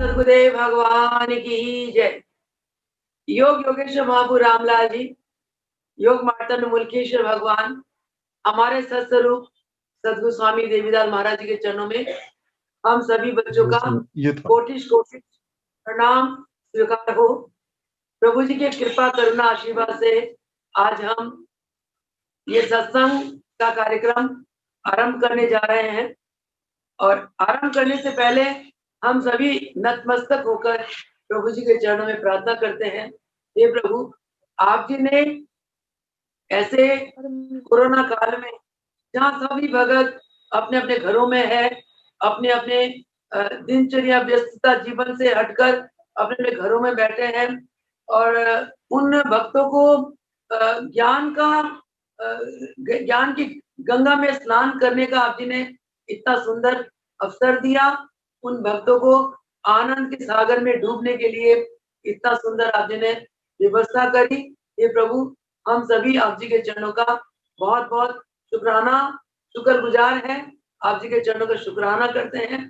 सदगुरुदेव भगवान की जय। योग योगेश्वर महापु रामलाल जी, योग मार्तंड मुल्केश्वर भगवान, हमारे सत्स्वरूप सदगुरु स्वामी देवीदास महाराज जी के चरणों में हम सभी बच्चों का कोटिश कोटिश प्रणाम स्वीकार हो। प्रभु जी के कृपा करुणा आशीर्वाद से आज हम ये सत्संग का कार्यक्रम आरंभ करने जा रहे हैं और आरंभ करने से पहले हम सभी नतमस्तक होकर प्रभु जी के चरणों में प्रार्थना करते हैं। हे प्रभु, आप जी ने ऐसे कोरोना काल में जहाँ सभी भगत अपने अपने घरों में है, अपने अपने दिनचर्या व्यस्तता जीवन से हटकर अपने अपने घरों में बैठे हैं और उन भक्तों को ज्ञान की गंगा में स्नान करने का आप जी ने इतना सुंदर अवसर दिया। उन भक्तों को आनंद के सागर में डूबने के लिए इतना सुंदर आप जी ने व्यवस्था करी। ये प्रभु, हम सभी आप जी के चरणों का बहुत बहुत शुक्रगुजार हैं। आप जी के चरणों का शुक्राना करते हैं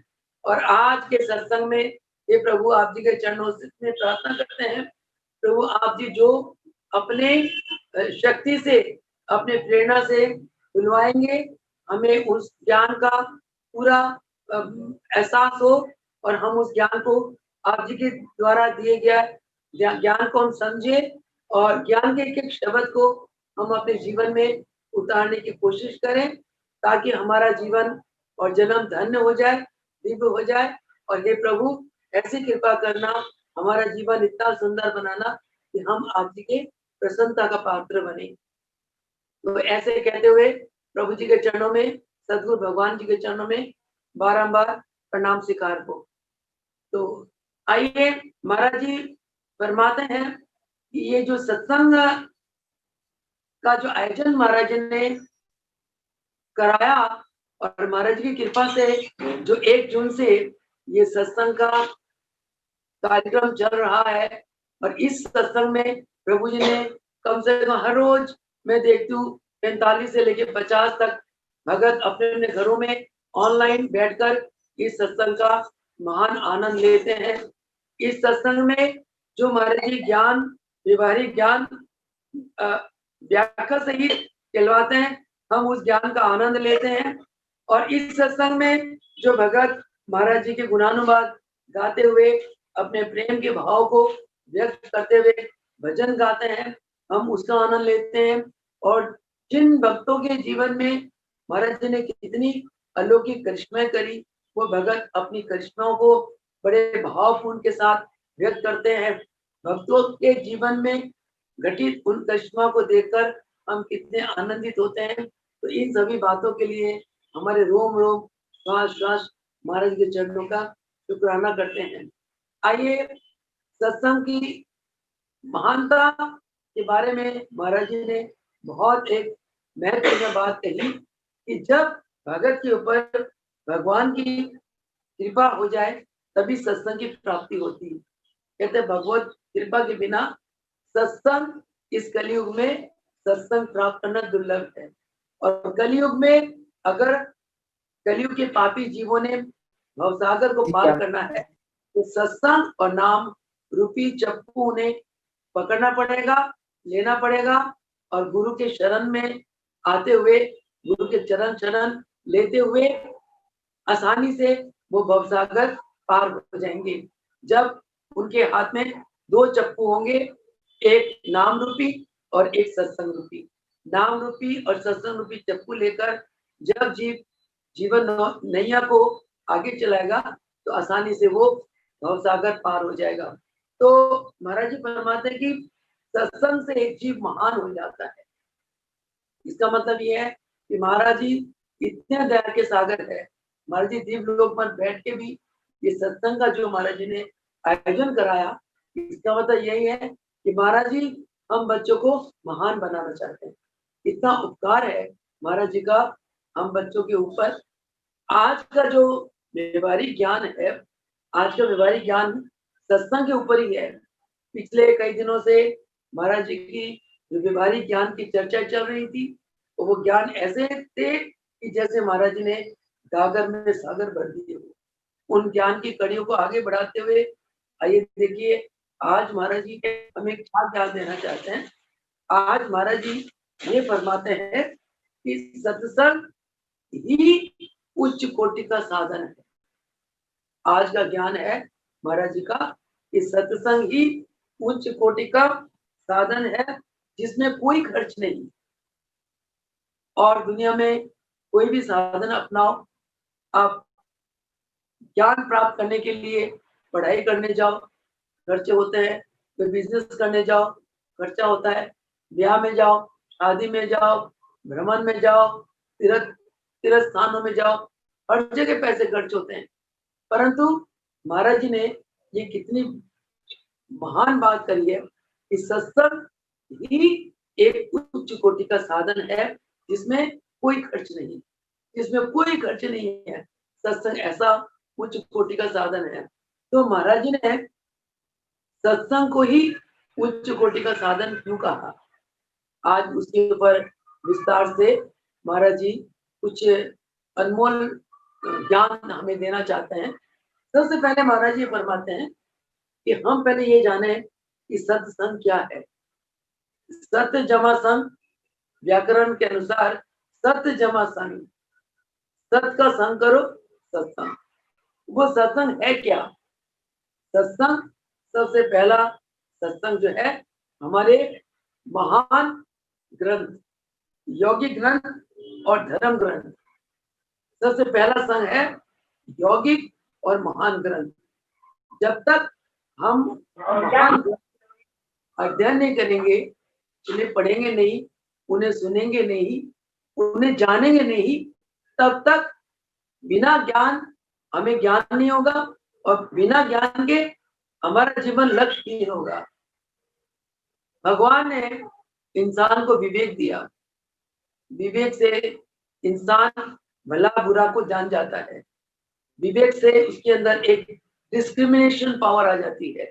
और आज के सत्संग में ये प्रभु आप जी के चरणों से प्रार्थना करते हैं। प्रभु, आप जी जो अपने शक्ति से अपने प्रेरणा से बुलवाएंगे, हमें उस ज्ञान का पूरा एहसास हो और हम उस ज्ञान को आप जी के द्वारा दिए गया ज्ञान को हम समझे और ज्ञान के एक एक शब्द को हम अपने जीवन में उतारने की कोशिश करें ताकि हमारा जीवन और जन्म धन्य हो जाए, दिव्य हो जाए। और हे प्रभु, ऐसी कृपा करना, हमारा जीवन इतना सुंदर बनाना कि हम आप जी के प्रसन्नता का पात्र बने। तो ऐसे कहते हुए प्रभु जी के चरणों में, सदगुरु भगवान जी के चरणों में बारंबार प्रणाम स्वीकार हो। तो आइए, महाराज जी फरमाते हैं कि ये जो सत्संग का जो आयोजन महाराज जी ने कराया और महाराज की कृपा से जो 1 जून से ये सत्संग का कार्यक्रम चल रहा है और इस सत्संग में प्रभु जी ने कम से कम हर रोज मैं देखती हूँ 45 से लेके 50 तक भगत अपने अपने घरों में ऑनलाइन बैठकर इस सत्संग का महान आनंद लेते हैं। इस सत्संग में जो महाराज जी ज्ञान, व्यवहारिक ज्ञान व्याख्या सहित कहलवाते हैं, हम उस ज्ञान का आनंद लेते हैं। और इस सत्संग में जो भगत महाराज जी के गुणानुवाद गाते हुए अपने प्रेम के भाव को व्यक्त करते हुए भजन गाते हैं, हम उसका आनंद लेते हैं। और जिन भक्तों के जीवन में महाराज जी ने कितनी अलौकिक करिश्माएं करी, वो भगत अपनी करिश्माओं को बड़े भावपूर्ण के साथ व्यक्त करते हैं। भक्तों के जीवन में घटित उन करिश्मा को देखकर हम कितने आनंदित होते हैं। तो इन सभी बातों के लिए हमारे रोम रोम श्वास श्वास महाराज के चरणों का शुक्राना करते हैं। आइए, सत्संग की महानता के बारे में महाराज जी ने बहुत एक महत्वपूर्ण बात कही कि जब भगत के ऊपर भगवान की कृपा हो जाए तभी सत्संग की प्राप्ति होती है। कहते भगवत कृपा के बिना सत्संग इस कलयुग में सत्संग प्राप्त करना दुर्लभ है। और कलयुग में अगर कलयुग के पापी जीवों ने भवसागर को पार करना है तो सत्संग और नाम रूपी चप्पू उन्हें पकड़ना पड़ेगा, लेना पड़ेगा और गुरु के शरण में आते हुए, गुरु के चरण शरण लेते हुए आसानी से वो भवसागर पार हो जाएंगे। जब उनके हाथ में 2 चप्पू होंगे, एक नाम रूपी और एक सत्संग रूपी। नाम रूपी और सत्संग रूपी चप्पू लेकर जब जीवन नैया को आगे चलाएगा तो आसानी से वो भवसागर पार हो जाएगा। तो महाराज जी फरमाते हैं कि सत्संग से एक जीव महान हो जाता है। इसका मतलब ये है कि महाराज जी इतने दया के सागर है। महाराज जी दिव्य लोक पर बैठ के भी ये सत्संग का जो महाराज जी ने आयोजन कराया, इसका मतलब यही है कि महाराज जी हम बच्चों को महान बनाना चाहते हैं। इतना उपकार है महाराज जी का हम बच्चों के ऊपर। आज का जो व्यवहारिक ज्ञान है, आज का व्यवहारिक ज्ञान सत्संग के ऊपर ही है। पिछले कई दिनों से महाराज जी की जो व्यवहारिक ज्ञान की चर्चा चल रही थी, तो वो ज्ञान ऐसे थे कि जैसे महाराज जी ने गागर में सागर भर दिए हो। उन ज्ञान की कड़ियों को आगे बढ़ाते हुए आइए देखिए आज महाराज जी हमें क्या ज्ञान देना चाहते हैं। आज महाराज जी ये फरमाते हैं कि सत्संग ही उच्च कोटि का साधन है। आज का ज्ञान है महाराज जी का कि सत्संग ही उच्च कोटि का साधन है जिसमें कोई खर्च नहीं। और दुनिया में कोई भी साधन अपनाओ, आप ज्ञान प्राप्त करने के लिए पढ़ाई करने जाओ खर्चे होते हैं, कोई बिजनेस करने जाओ खर्चा होता है, ब्याह में जाओ, शादी में जाओ, भ्रमण में जाओ, तीर्थ स्थानों में जाओ, हर जगह पैसे खर्च होते हैं। परंतु महाराज जी ने ये कितनी महान बात करी है कि सत्संग ही एक उच्च कोटि का साधन है जिसमें कोई खर्च नहीं, जिसमें कोई खर्च नहीं है। सत्संग ऐसा उच्च कोटि का साधन है। तो महाराज जी ने सत्संग को ही उच्च कोटि का साधन क्यों कहा, आज उसके ऊपर विस्तार से महाराज जी कुछ अनमोल ज्ञान हमें देना चाहते हैं। सबसे पहले महाराज जी फरमाते हैं कि हम पहले ये जाने कि सत्संग क्या है। सत्य जमा संग, व्याकरण के अनुसार सत्य जमा संग, सत्य का संग करो सत्संग। वो सत्संग है क्या? सत्संग सबसे पहला सत्संग जो है हमारे महान ग्रंथ, यौगिक ग्रंथ और धर्म ग्रंथ। सबसे पहला संग है यौगिक और महान ग्रंथ। जब तक हम महान अध्ययन नहीं करेंगे, उन्हें पढ़ेंगे नहीं, उन्हें सुनेंगे नहीं, उन्हें जानेंगे नहीं, तब तक बिना ज्ञान हमें ज्ञान नहीं होगा और बिना ज्ञान के हमारा जीवन लक्ष्यहीन होगा। भगवान ने इंसान को विवेक दिया, विवेक से इंसान भला बुरा को जान जाता है, विवेक से उसके अंदर एक डिस्क्रिमिनेशन पावर आ जाती है,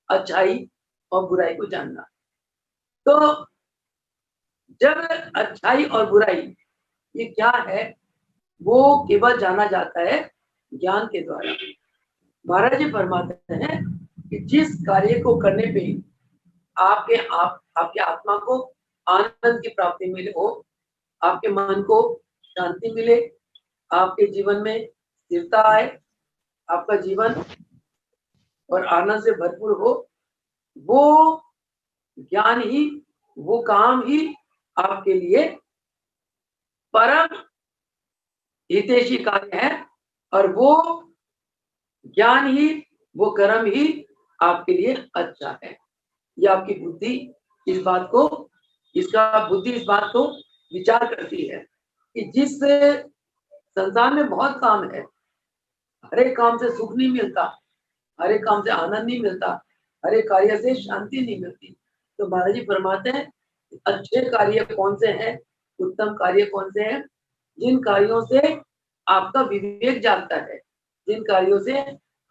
अच्छाई और बुराई को जानना। तो जब अच्छाई और बुराई ये क्या है वो केवल जाना जाता है ज्ञान के द्वारा। महाराज जी फरमाते हैं कि जिस कार्य को करने पे आपके आत्मा को आनंद की प्राप्ति मिले हो, आपके मन को शांति मिले, आपके जीवन में स्थिरता आए, आपका जीवन और आनंद से भरपूर हो, वो ज्ञान ही, वो काम ही आपके लिए परम हितैषी कार्य है। और वो ज्ञान ही, वो कर्म ही आपके लिए अच्छा है। ये आपकी बुद्धि इस बात को, बुद्धि इस बात को विचार करती है कि जिस संसार में बहुत काम है, हर एक काम से सुख नहीं मिलता, हर एक काम से आनंद नहीं मिलता, हर एक कार्य से शांति नहीं मिलती। तो महाराज जी फरमाते हैं अच्छे कार्य कौन से हैं, उत्तम कार्य कौन से हैं, जिन कार्यों से आपका विवेक जागता है, जिन कार्यों से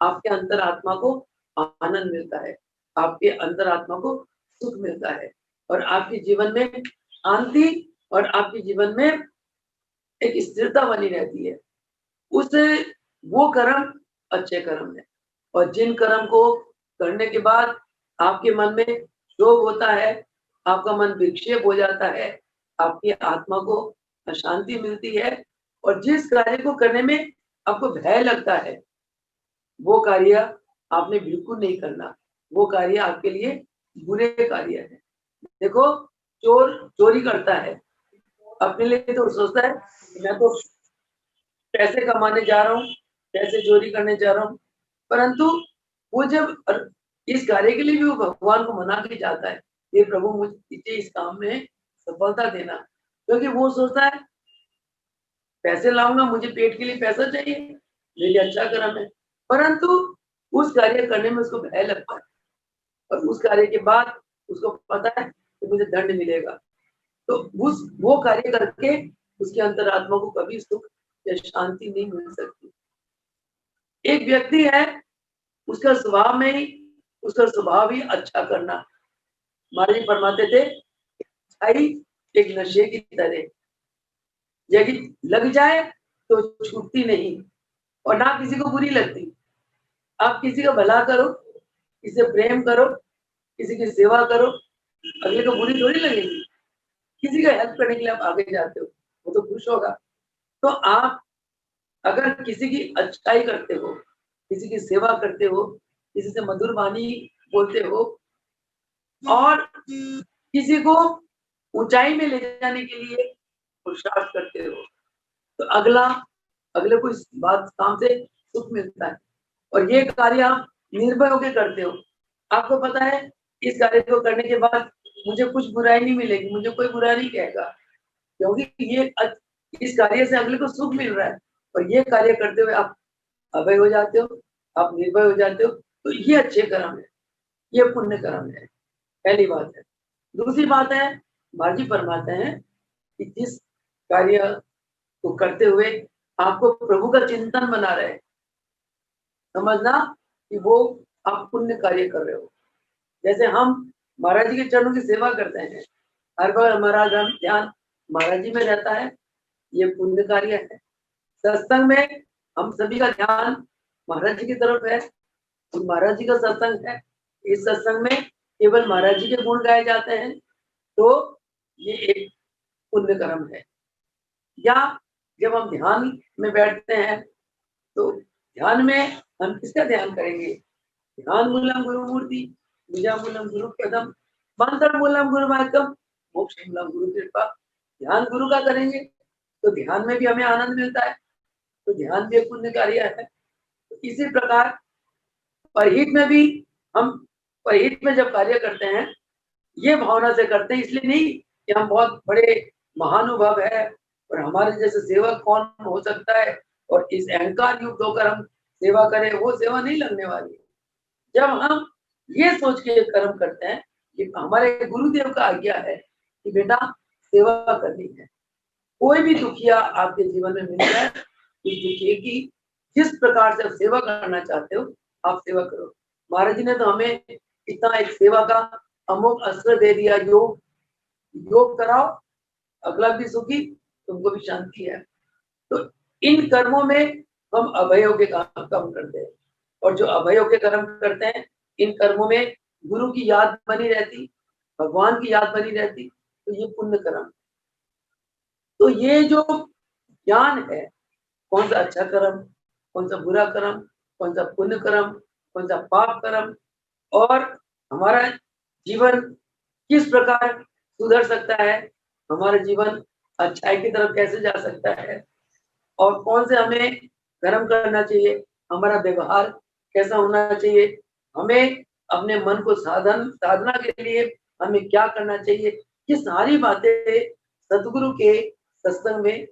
आपके अंतरात्मा को आनंद मिलता है, आपके अंतरात्मा को सुख मिलता है और आपके जीवन में शांति और आपके जीवन में एक स्थिरता बनी रहती है। उससे वो कर्म अच्छे कर्म है। और जिन कर्म को करने के बाद आपके मन में शोक होता है, आपका मन विक्षेप हो जाता है, आपकी आत्मा को अशांति मिलती है और जिस कार्य को करने में आपको भय लगता है, वो कार्य आपने बिल्कुल नहीं करना, वो कार्य आपके लिए बुरे कार्य है। देखो चोर चोरी करता है, अपने लिए तो सोचता है मैं तो पैसे कमाने जा रहा हूँ, पैसे चोरी करने जा रहा हूँ, परंतु वो जब इस कार्य के लिए भी वो भगवान को मना के जाता है, ये प्रभु मुझे इस काम में सफलता देना, क्योंकि वो सोचता है पैसे लाऊंगा, मुझे पेट के लिए पैसा चाहिए, मेरे अच्छा कर्म है। परंतु उस कार्य करने में उसको भय लगता है और उस कार्य के बाद उसको पता है कि मुझे दंड मिलेगा, तो वो कार्य करके उसके अंतरात्मा को कभी सुख या शांति नहीं मिल सकती। एक व्यक्ति है, उसका स्वभाव ही अच्छा करना। महाराज जी फरमाते थे अच्छाई एक नशे की तरह, यदि लग जाए तो छूटती नहीं, और ना किसी को बुरी लगती। आप किसी का भला करो, किसी से प्रेम करो, किसी की सेवा करो, अगले को बुरी थोड़ी लगेगी। किसी का हेल्प करने के लिए आप आगे जाते हो, वो तो खुश होगा। तो आप अगर किसी की अच्छाई करते हो, किसी की सेवा करते हो, किसी से मधुर वाणी बोलते हो और किसी को ऊंचाई में ले जाने के लिए पुरुषार्थ करते हो, तो अगले को इस बात काम से सुख मिलता है। और ये कार्य आप निर्भय होकर करते हो। आपको पता है इस कार्य को करने के बाद मुझे कुछ बुराई नहीं मिलेगी, मुझे कोई बुरा नहीं कहेगा, क्योंकि इस कार्य से अगले को सुख मिल रहा है। और ये कार्य करते हुए आप अभय हो जाते हो, आप निर्भय हो जाते हो, तो ये अच्छे कर्म है, ये पुण्य कर्म है। पहली बात है। दूसरी बात है, बाजी फरमाते हैं कि जिस कार्य को करते हुए आपको प्रभु का चिंतन बना रहे, समझना कि वो आप पुण्य कार्य कर रहे हो। जैसे हम महाराज जी के चरणों की सेवा करते हैं, हर बार हमारा ध्यान महाराज जी में रहता है, ये पुण्य कार्य है। सत्संग में हम सभी का ध्यान महाराज जी की तरफ है, महाराज जी का सत्संग है। इस सत्संग में केवल महाराज जी के गुण गाए जाते हैं, तो ये एक पुण्य कर्म है। या जब हम ध्यान में बैठते हैं, तो ध्यान में हम किसका ध्यान करेंगे? ध्यान मूलम गुरु मूर्ति, निजा मूलम गुरु पदम, मंत्र मूलम गुरु वाक्यम, मोक्ष मूलम गुरु कृपा। ध्यान गुरु का करेंगे तो ध्यान में भी हमें आनंद मिलता है, तो ध्यान भी एक पुण्य कार्य है। तो इसी प्रकार परहित में भी हम परहित में जब कार्य करते हैं, ये भावना से करते हैं, इसलिए नहीं कि हम बहुत बड़े महानुभव है और हमारे जैसे सेवक कौन हो सकता है, और इस अहंकार युक्त होकर हम सेवा करें, वो सेवा नहीं लगने वाली। जब हम ये सोच के कर्म करते हैं कि हमारे गुरुदेव का आज्ञा है कि बेटा सेवा करनी है, कोई भी दुखिया आपके जीवन में मिल जाए, उस दुखिए की जिस प्रकार से आप सेवा करना चाहते हो, आप सेवा करो। महाराज जी ने तो हमें इतना एक सेवा का अमोघ अस्त्र दे दिया, योग कराओ, अगला भी सुखी, तुमको भी शांति है। तो इन कर्मों में हम अभयों के काम करते हैं, और जो अभयों के कर्म करते हैं, इन कर्मों में गुरु की याद बनी रहती, भगवान की याद बनी रहती, तो ये पुण्य कर्म। तो ये जो ज्ञान है, कौन सा अच्छा कर्म, कौन सा बुरा कर्म, कौन सा पुण्य कर्म, कौन सा पाप कर्म, और हमारा जीवन किस प्रकार सुधर सकता है, हमारा जीवन अच्छाई की तरफ कैसे जा सकता है, और कौन से हमें कर्म करना चाहिए, हमारा व्यवहार कैसा होना चाहिए, हमें अपने मन को साधना के लिए हमें क्या करना चाहिए, ये सारी बातें सदगुरु के सत्संग में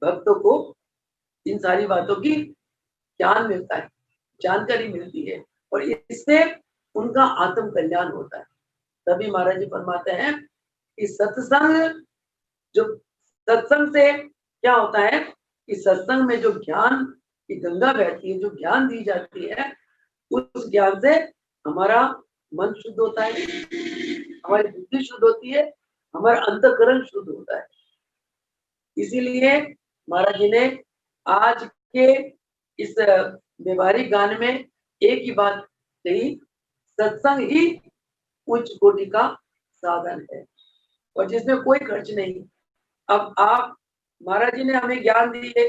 भक्तों को इन सारी बातों की ज्ञान मिलता है, जानकारी मिलती है, और इससे उनका आत्म कल्याण होता है। तभी महाराज जी फरमाते हैं कि सत्संग से क्या होता है कि सत्संग में जो ज्ञान की गंगा बहती है, जो ज्ञान दी जाती है, उस ज्ञान से हमारा मन शुद्ध होता है, हमारी बुद्धि शुद्ध होती है, हमारा अंतःकरण शुद्ध होता है। इसीलिए महाराज जी ने आज के इस व्यवहारिक गान में एक ही बात कही, सत्संग ही उच्च कोटि का साधन है, और जिसमें कोई खर्च नहीं। अब आप, महाराज जी ने हमें ज्ञान दिए,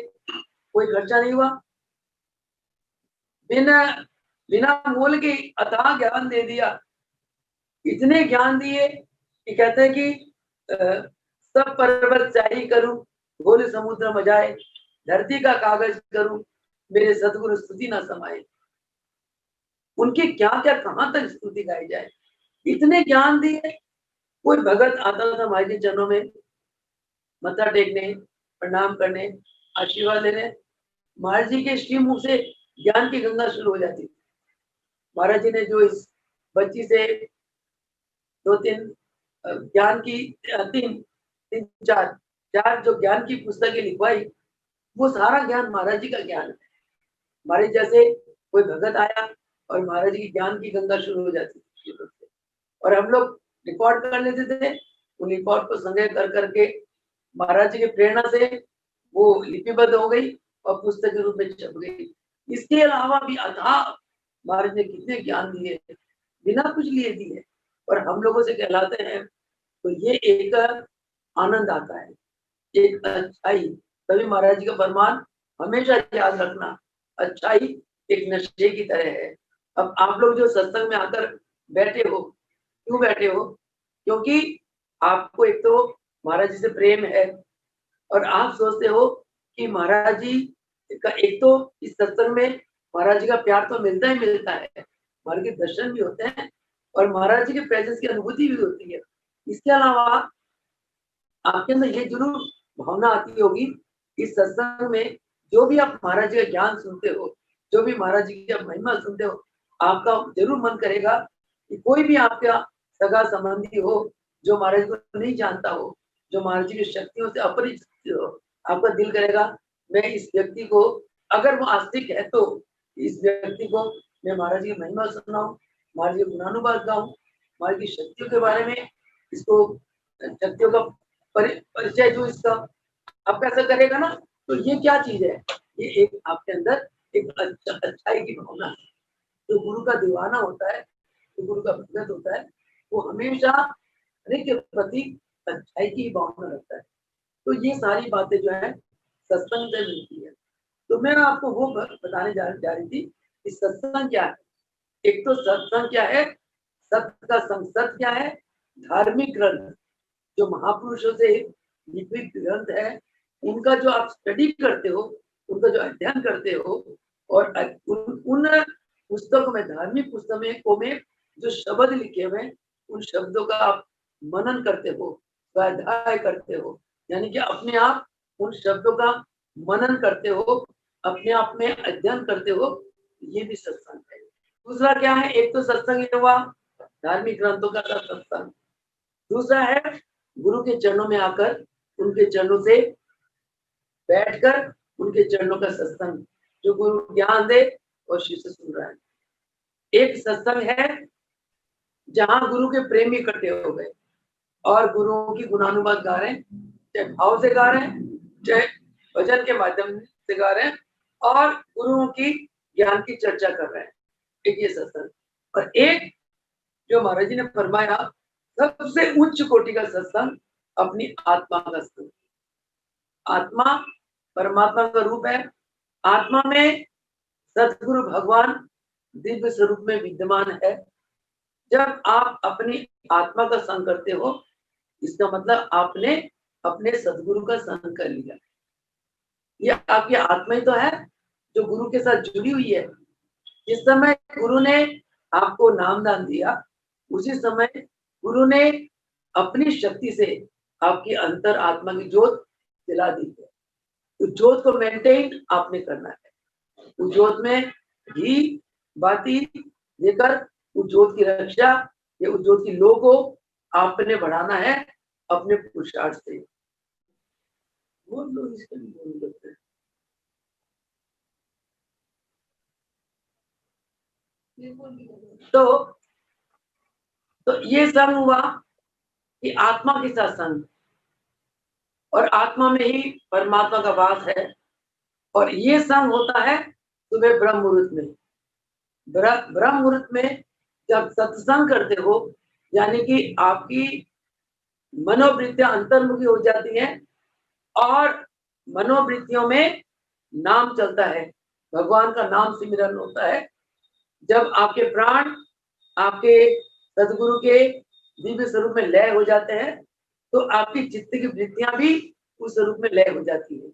कोई खर्चा नहीं हुआ, बिना बिना मूल के अथाह ज्ञान दे दिया, इतने ज्ञान दिए कि कहते हैं कि सब पर्वत स्याही करूं, घोल समुद्र मजाए, धरती का कागज करूं, मेरे सतगुरु स्तुति ना समाए। उनकी क्या क्या कहां तक स्तुति गाई जाए, इतने ज्ञान दिए। कोई भगत आता था महाराज जी चरणों में मत्था टेकने, प्रणाम करने, आशीर्वाद लेने, महाराज जी के श्रीमुख से ज्ञान की गंगा शुरू हो जाती थी। महाराज जी ने जो इस बच्ची से 2-3 ज्ञान की तीन चार जो ज्ञान की पुस्तकें लिखवाई, वो सारा ज्ञान महाराज जी का ज्ञान है। महाराज जैसे कोई भगत आया और महाराज जी की ज्ञान की गंगा शुरू हो जाती थी, और हम लोग रिकॉर्ड कर लेते थे। उन रिकॉर्ड को संग्रह कर करके महाराज जी की प्रेरणा से वो लिपिबद्ध हो गई और पुस्तक के रूप में छप गई। इसके अलावा भी अथाह महाराज ने कितने ज्ञान दिए, बिना कुछ लिए दिए, और हम लोगों से कहलाते हैं। तो ये एक आनंद आता है, एक अच्छाई। तभी महाराज जी का फरमान हमेशा याद रखना, अच्छाई एक नशे की तरह है। अब आप लोग जो सत्संग में आकर बैठे हो, क्यों बैठे हो? क्योंकि आपको एक तो महाराज जी से प्रेम है, और आप सोचते हो कि महाराज जी का, एक तो इस सत्संग में महाराज जी का प्यार तो मिलता ही मिलता है, महाराज के दर्शन भी होते हैं, और महाराज जी के प्रेजेंस की अनुभूति भी होती है। इसके अलावा आपके अंदर ये जरूर भावना आती होगी, इस सत्संग में जो भी आप महाराज जी का ज्ञान सुनते हो, जो भी महाराज जी की महिमा सुनते हो, आपका जरूर मन करेगा कि कोई भी आपका सगा संबंधी हो जो महाराज जी को नहीं जानता हो, जो महाराज जी की शक्तियों से अपरिचित हो, आपका दिल करेगा मैं इस व्यक्ति को, अगर वो आस्तिक है तो इस व्यक्ति को मैं महाराज जी की महिमा सुनाऊं, महाराज जी के गुणानुवाद गाऊं, महाराज की शक्तियों के बारे में, इसको शक्तियों का परिचय जो इसका आप कैसा करेगा ना। तो ये क्या चीज है? ये एक आपके अंदर एक अच्छाई की भावना है। जो गुरु का दीवाना होता है, जो गुरु का भगत होता है, वो हमेशा हर एक के प्रति अच्छाई की भावना रखता है। तो ये सारी बातें जो है सत्संग से मिलती है। तो मैं आपको वो बताने जा रही थी कि सत्संग क्या है। एक तो सत्संग क्या है, सत्य का संग, सत्य क्या है? धार्मिक ग्रंथ, जो महापुरुषों से लिखित ग्रंथ है, उनका जो आप स्टडी करते हो, उनका जो अध्ययन करते हो, और उन पुस्तकों में, धार्मिक पुस्तकों में जो शब्द लिखे हुए हैं, उन शब्दों का आप मनन करते हो, स्वाध्याय करते हो, यानी कि अपने आप उन शब्दों का मनन करते हो, अपने आप में अध्ययन करते हो, ये भी सत्संग है। दूसरा क्या है? एक तो सत्संग ये हुआ धार्मिक ग्रंथों का सत्संग, दूसरा है गुरु के चरणों में आकर, उनके चरणों से बैठकर, उनके चरणों का सत्संग, जो गुरु ज्ञान दे और शिष्य सुन रहा है। एक सत्संग है जहां गुरु के प्रेमी इकट्ठे हो गए और गुरुओं की गुणानुवाद गा रहे हैं, चाहे भाव से गा रहे हैं, चाहे भजन के माध्यम से गा रहे हैं, और गुरुओं की ज्ञान की चर्चा कर रहे हैं। एक ये सत्संग, और एक जो महाराज जी ने फरमाया सबसे उच्च कोटि का सत्संग, अपनी आत्मा का सत्संग। आत्मा परमात्मा का रूप है, आत्मा में सतगुरु भगवान दिव्य स्वरूप में विद्यमान है। जब आप अपनी आत्मा का संग करते हो, इसका मतलब आपने अपने सदगुरु का संग कर लिया। ये आपकी आत्मा ही तो है जो गुरु के साथ जुड़ी हुई है। जिस समय गुरु ने आपको नामदान दिया, उसी समय गुरु ने अपनी शक्ति से आपकी अंतर आत्मा की ज्योत जला दी है। उस ज्योत को मेंटेन आपने करना है। उस ज्योत में घी बाती लेकर उस ज्योत की रक्षा या उस ज्योत की लो को आपने बढ़ाना है अपने पुरुषार्थ से। बहुत लोग इसके लिए बोल करते हैं। तो ये संग हुआ कि आत्मा के साथ संग, और आत्मा में ही परमात्मा का वास है। और ये संग होता है सुबह ब्रह्म मुहूर्त में। ब्रह्म मुहूर्त में जब सत्संग करते हो, यानी कि आपकी मनोवृत्तियां अंतर्मुखी हो जाती हैं, और मनोवृत्तियों में नाम चलता है, भगवान का नाम सिमरन होता है। जब आपके प्राण आपके सदगुरु के दिव्य स्वरूप में लय हो जाते हैं, तो आपकी चित्त की वृत्तियां भी उस स्वरूप में लय हो जाती है,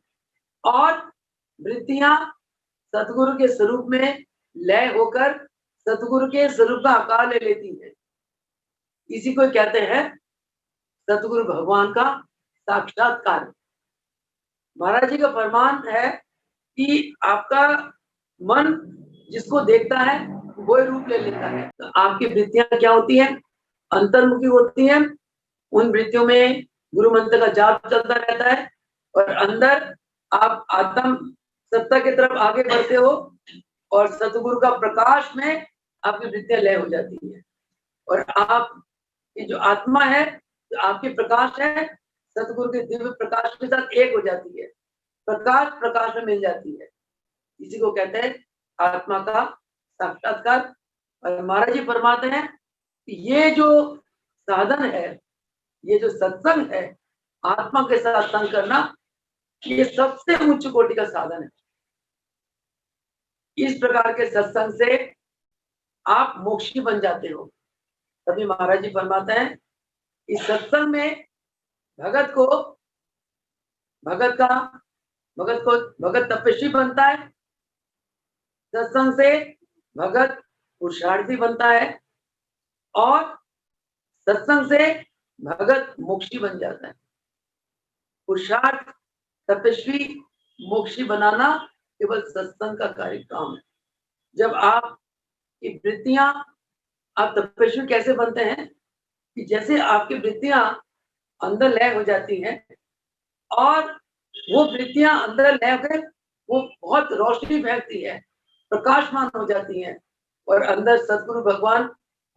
और वृत्तियां सदगुरु के स्वरूप में लय होकर सदगुरु के स्वरूप का आकार ले लेती है। इसी को कहते हैं सदगुरु भगवान का साक्षात्कार। महाराज जी का फरमान है कि आपका मन जिसको देखता है वो रूप ले लेता है। तो आपकी वृत्तियां क्या होती हैं? अंतर्मुखी होती हैं। उन वृत्तियों में गुरु मंत्र का जाप चलता रहता है, और अंदर आप आत्म सत्ता की तरफ आगे बढ़ते हो, और सतगुरु का प्रकाश में आपकी वृत्तियां लय हो जाती है, और आप ये जो आत्मा है, जो आपकी प्रकाश है, सतगुरु के दिव्य प्रकाश के साथ एक हो जाती है, प्रकाश प्रकाश में मिल जाती है। इसी को कहते हैं आत्मा का साक्षात्कार। और महाराज जी फरमाते हैं कि ये जो साधन है, ये जो सत्संग है, आत्मा के साथ संग करना, ये सबसे उच्च कोटि का साधन है। इस प्रकार के सत्संग से आप मोक्षी बन जाते हो। तभी महाराज जी फरमाते हैं इस सत्संग में भगत को भगत तपस्वी बनता है, सत्संग से भगत पुरुषार्थी बनता है, और सत्संग से भगत मोक्षी बन जाता है। पुरुषार्थ तपस्वी मोक्षी बनाना केवल सत्संग का कार्यक्रम है। जब आपकी वृत्तियां, आप तपस्वी कैसे बनते हैं कि जैसे आपकी वृत्तियां अंदर लय हो जाती हैं, और वो वृत्तियां अंदर लय होकर वो बहुत रोशनी फेंकती है, प्रकाशमान हो जाती हैं, और अंदर सदगुरु भगवान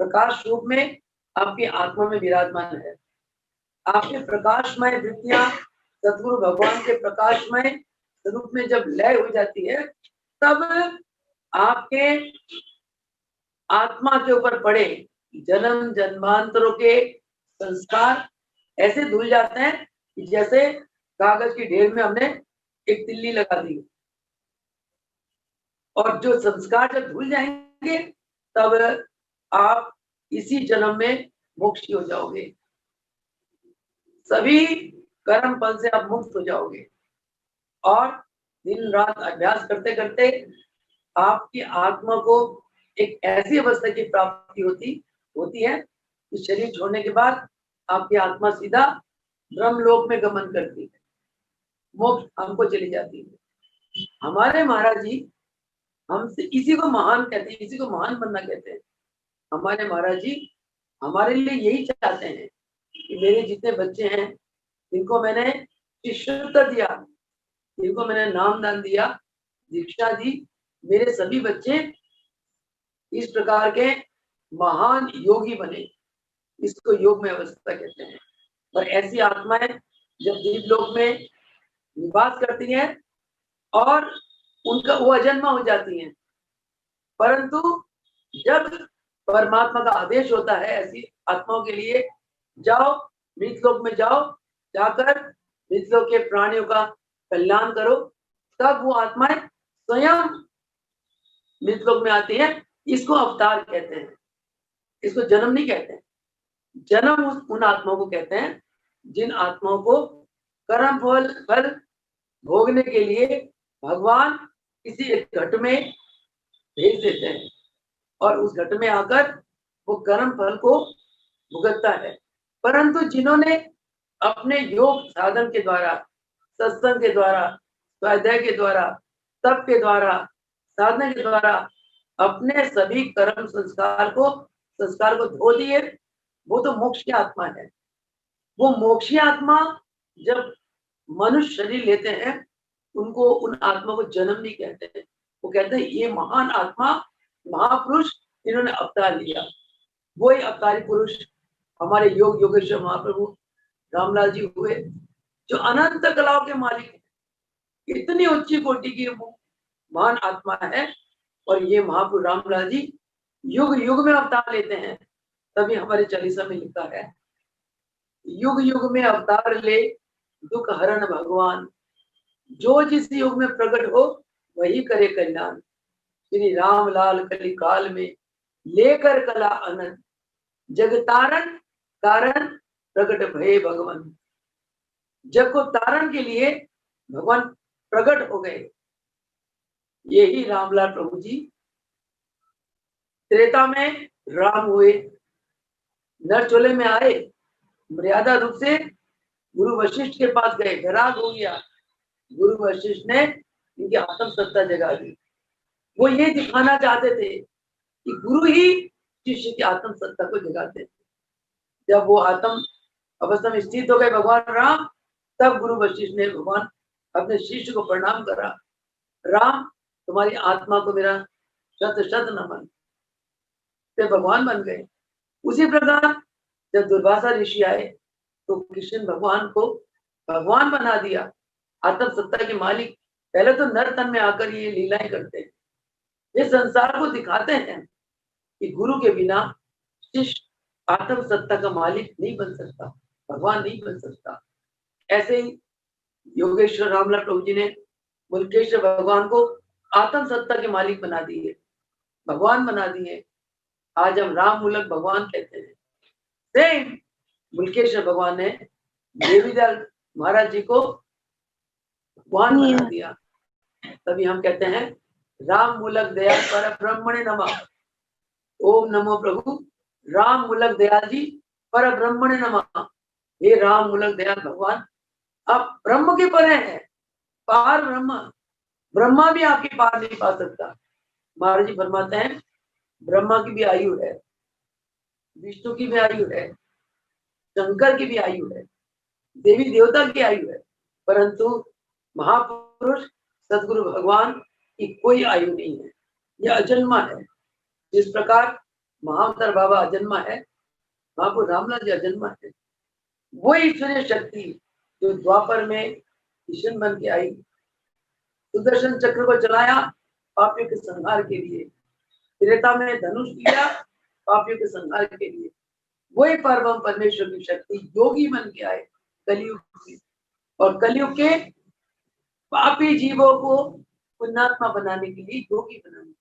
प्रकाश रूप में आपकी आत्मा में विराजमान है। आपके प्रकाशमय वृत्तियां सदगुरु भगवान के प्रकाशमय स्वरूप में जब लय हो जाती है, तब आपके आत्मा के ऊपर पड़े जन्म जन्मांतरों के संस्कार ऐसे धुल जाते हैं कि जैसे कागज की ढेर में हमने एक तिल्ली लगा दी, और जो संस्कार जब धुल जाएंगे तब आप इसी जन्म में मोक्षी हो जाओगे, सभी कर्म फल से आप मुक्त हो जाओगे। और दिन रात अभ्यास करते करते आपकी आत्मा को एक ऐसी अवस्था की प्राप्ति होती है कि शरीर छोड़ने के बाद आपकी आत्मा सीधा ब्रह्मलोक में गमन करती है, मोक्ष हमको चली जाती है। हमारे महाराज जी हमसे इसी को महान कहते हैं, इसी को महान बनना कहते हैं। हमारे महाराज जी हमारे लिए यही चाहते हैं कि मेरे जितने बच्चे हैं, जिनको मैंने शिष्यत्व दिया, जिनको मैंने नामदान दिया, दीक्षा दी, मेरे सभी बच्चे इस प्रकार के महान योगी बने। इसको योग में अवस्था कहते हैं। और ऐसी आत्माएं जब दीपलोक में निवास करती हैं और उनका वो अजन्मा हो जाती हैं, परंतु जब परमात्मा का आदेश होता है ऐसी आत्माओं के लिए, जाओ मृतलोक में जाओ, जाकर मृतलोक के प्राणियों का कल्याण करो, तब वो आत्माएं स्वयं मृतलोक में आती हैं। इसको अवतार कहते हैं, इसको जन्म नहीं कहते हैं। जन्म उन आत्माओं को कहते हैं जिन आत्माओं को कर्म फल भोगने के लिए भगवान किसी एक घट में भेज देते हैं, और उस घट में आकर वो कर्म फल को भुगतता है। परंतु जिन्होंने अपने योग साधन के द्वारा, सत्संग के द्वारा, स्वाध्याय के द्वारा, तप के द्वारा, साधना के द्वारा अपने सभी कर्म संस्कार को धो दिए, वो तो मोक्ष की आत्मा है। वो मोक्षी आत्मा जब मनुष्य शरीर लेते हैं, उनको उन आत्मा को जन्म नहीं कहते हैं, वो कहते हैं ये महान आत्मा, महापुरुष, इन्होंने अवतार लिया। वही अवतारी पुरुष हमारे योग योगेश्वर महाप्रभु रामलाल जी हुए, जो अनंत कलाओं के मालिक हैं। इतनी ऊंची कोटि की महान आत्मा है, और ये महापुरुष रामलाल जी युग युग में अवतार लेते हैं। तभी हमारे चालीसा में लिखा है, युग युग में अवतार ले दुख हरण भगवान, जो जिस युग में प्रकट हो वही करे कल्याण। श्री रामलाल कली काल में लेकर कला अनंत, जगतारण कारण प्रकट भये भगवान। जग को तारण के लिए भगवान प्रकट हो गए। यही रामलाल प्रभु जी त्रेता में राम हुए, नर चोले में आए, मर्यादा रूप से गुरु वशिष्ठ के पास गए, वैराग हो गया, गुरु वशिष्ठ ने इनकी आत्म सत्ता जगा दी। वो ये दिखाना चाहते थे कि गुरु ही शिष्य की आत्म सत्ता को जगाते थे। जब वो आत्म अवस्था में स्थित हो गए भगवान राम, तब गुरु वशिष्ठ ने भगवान अपने शिष्य को प्रणाम करा, राम तुम्हारी आत्मा को मेरा शत शत नमन। फिर भगवान बन गए। उसी प्रकार जब दुर्वासा ऋषि आए तो कृष्ण भगवान को भगवान बना दिया, आत्म सत्ता के मालिक। पहले तो नर तन में आकर ये लीलाएं करते हैं, ये संसार को दिखाते हैं कि गुरु के बिना शिष्य आत्म सत्ता का मालिक नहीं बन सकता, भगवान नहीं बन सकता। ऐसे ही योगेश्वर रामलाल प्रभु जी ने मुल्केश्वर भगवान को आत्म सत्ता के मालिक बना दिए, भगवान बना दिए। आज हम राम मूलक भगवान कहते हैं। सेम मुल्केश्वर भगवान ने देवीदयाल महाराज जी को भगवान बना दिया। तभी हम कहते हैं राम मूलक दयाल पर ब्रह्मणे नमः। ओम नमो प्रभु राम मूलक दयाल जी पर ब्रह्मणे नमः। हे राम मूलक दयाल भगवान, आप ब्रह्म के परे हैं, पार ब्रह्म। ब्रह्मा भी आपके पार नहीं पा सकता। महाराज जी फरमाते हैं ब्रह्मा की भी आयु है, विष्णु की भी आयु है, शंकर की भी आयु है, देवी देवता की आयु है, परंतु महापुरुष सदगुरु भगवान की कोई आयु नहीं है। यह अजन्मा है। जिस प्रकार महाअवतार बाबा अजन्मा है, महापुरुष रामलाल जी अजन्मा है। वो ईश्वरीय शक्ति जो द्वापर में किशन बन के आई, सुदर्शन चक्र को चलाया पापियों के संहार के लिए, त्रेता में धनुष लिया पापियों के संहार के लिए, वही परम परमेश्वर की शक्ति योगी बन के आए कलयुग में, और कलयुग के पापी जीवों को पुण्यात्मा बनाने के लिए योगी बनाने।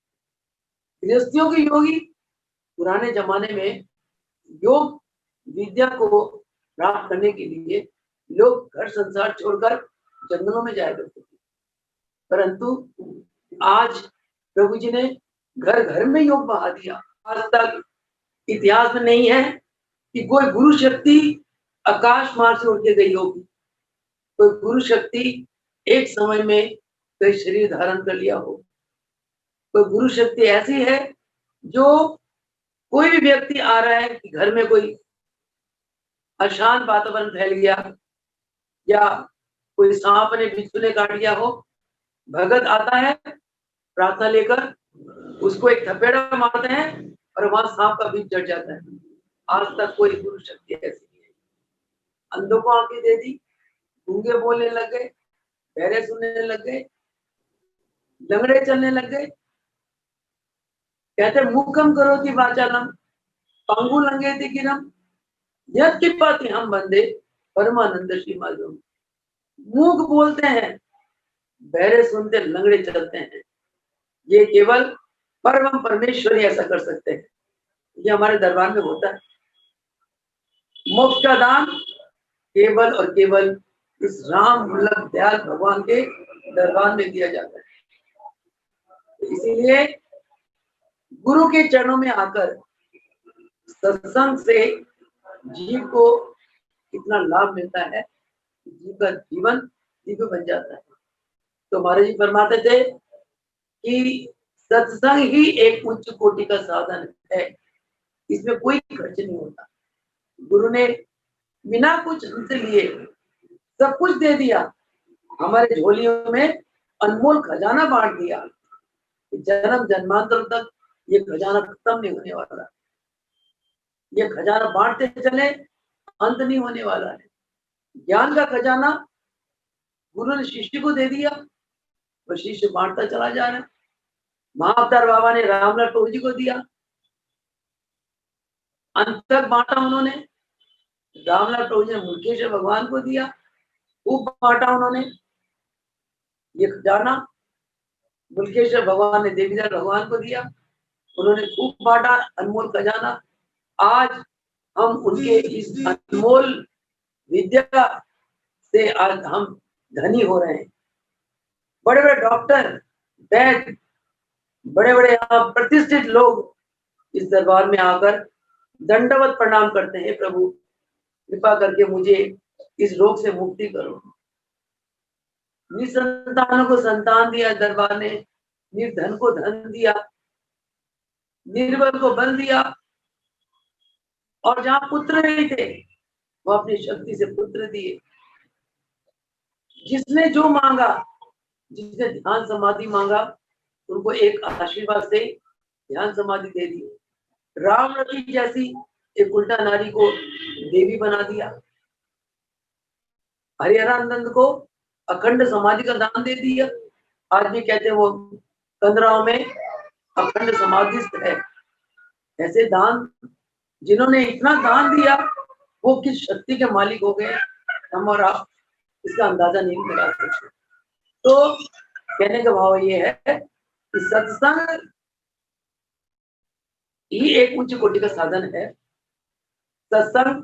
गृहस्थियों के योगी पुराने जमाने में योग विद्या को प्राप्त करने के लिए लोग घर संसार छोड़कर जंगलों में जाया करते थे, परंतु आज प्रभु जी ने घर घर में योग बहा दिया। आज तक इतिहास में नहीं है कि कोई गुरु शक्ति आकाश मार्ग से उड़ के गई होगी, कोई गुरु शक्ति एक समय में कोई शरीर धारण कर लिया हो। कोई गुरु शक्ति ऐसी है जो कोई भी व्यक्ति आ रहा है कि घर में कोई अशांत वातावरण फैल गया या कोई सांप ने बिच्छू ने काट लिया हो, भगत आता है प्रार्थना लेकर, उसको एक थपेड़ा मारते हैं और वहां सांप का बीज जड़ जाता है। आज तक कोई गुरु शक्ति ऐसी नहीं है। अंधों को आंखें दे दी, गूंगे बोलने लग गए, बहरे सुनने लग गए, लंगड़े चलने लग गए। कहते मुखम करोति वाचालम पंगु लंघयति गिरम यत् कृपाति हम बंदे परमानंद श्रीमाधवम। मूक बोलते हैं, बहरे सुनते, लंगड़े चलते हैं। ये केवल परम परमेश्वर ही ऐसा कर सकते हैं। ये हमारे दरबार में होता है। मोक्ष का दान केवल और केवल इस राम मूलक दयाल भगवान के दरबार में दिया जाता है। इसीलिए गुरु के चरणों में आकर सत्संग से जीव को कितना लाभ मिलता है, जीव का जीवन दिव्य बन जाता है। तो महाराज जी फरमाते थे कि सत्संग ही एक उच्च कोटि का साधन है, इसमें कोई खर्च नहीं होता। गुरु ने बिना कुछ हमसे लिए सब कुछ दे दिया, हमारे झोलियों में अनमोल खजाना बांट दिया। जन्म जन्मांतर तक ये खजाना खत्म नहीं होने वाला, ये खजाना बांटते चले, अंत नहीं होने वाला है। ज्ञान का खजाना गुरु ने शिष्य को दे दिया, वो शिष्य बांटता चला जा रहा है। महाअवतार बाबा ने रामलाल प्रभु जी को दिया, अंत तक बांटा उन्होंने। रामलाल प्रभु जी ने मुल्केश्वर भगवान को दिया, खूब बांटा उन्होंने ये खजाना। मुल्केश्वर भगवान ने देवीदास भगवान को दिया, उन्होंने खूब बांटा अनमोल खजाना। आज हम उनके इस अनमोल विद्या से आज हम धनी हो रहे हैं। बड़े बड़े डॉक्टर, वैद्य, बड़े बड़े प्रतिष्ठित लोग इस दरबार में आकर दंडवत प्रणाम करते हैं, प्रभु कृपा करके मुझे इस रोग से मुक्ति करो। निसंतानों को संतान दिया दरबार ने, निर्धन को धन दिया, निर्बल को बल दिया, और जहां पुत्र नहीं थे वो अपनी शक्ति से पुत्र दिए। जिसने जो मांगा, जिसने ध्यान समाधि मांगा, उनको एक आशीर्वाद से ध्यान समाधि दे दी। रामरती जैसी एक उल्टा नारी को देवी बना दिया। हरिहरानंद को अखंड समाधि का दान दे दिया। आज भी कहते हैं वो कंदराव में अखंड समाधिस्थ है। ऐसे दान, जिन्होंने इतना दान दिया, वो किस शक्ति के मालिक हो गए, हम और आप इसका अंदाजा नहीं लगा सकते। तो कहने का भाव ये है कि सत्संग ही एक उच्च कोटि का साधन है। सत्संग,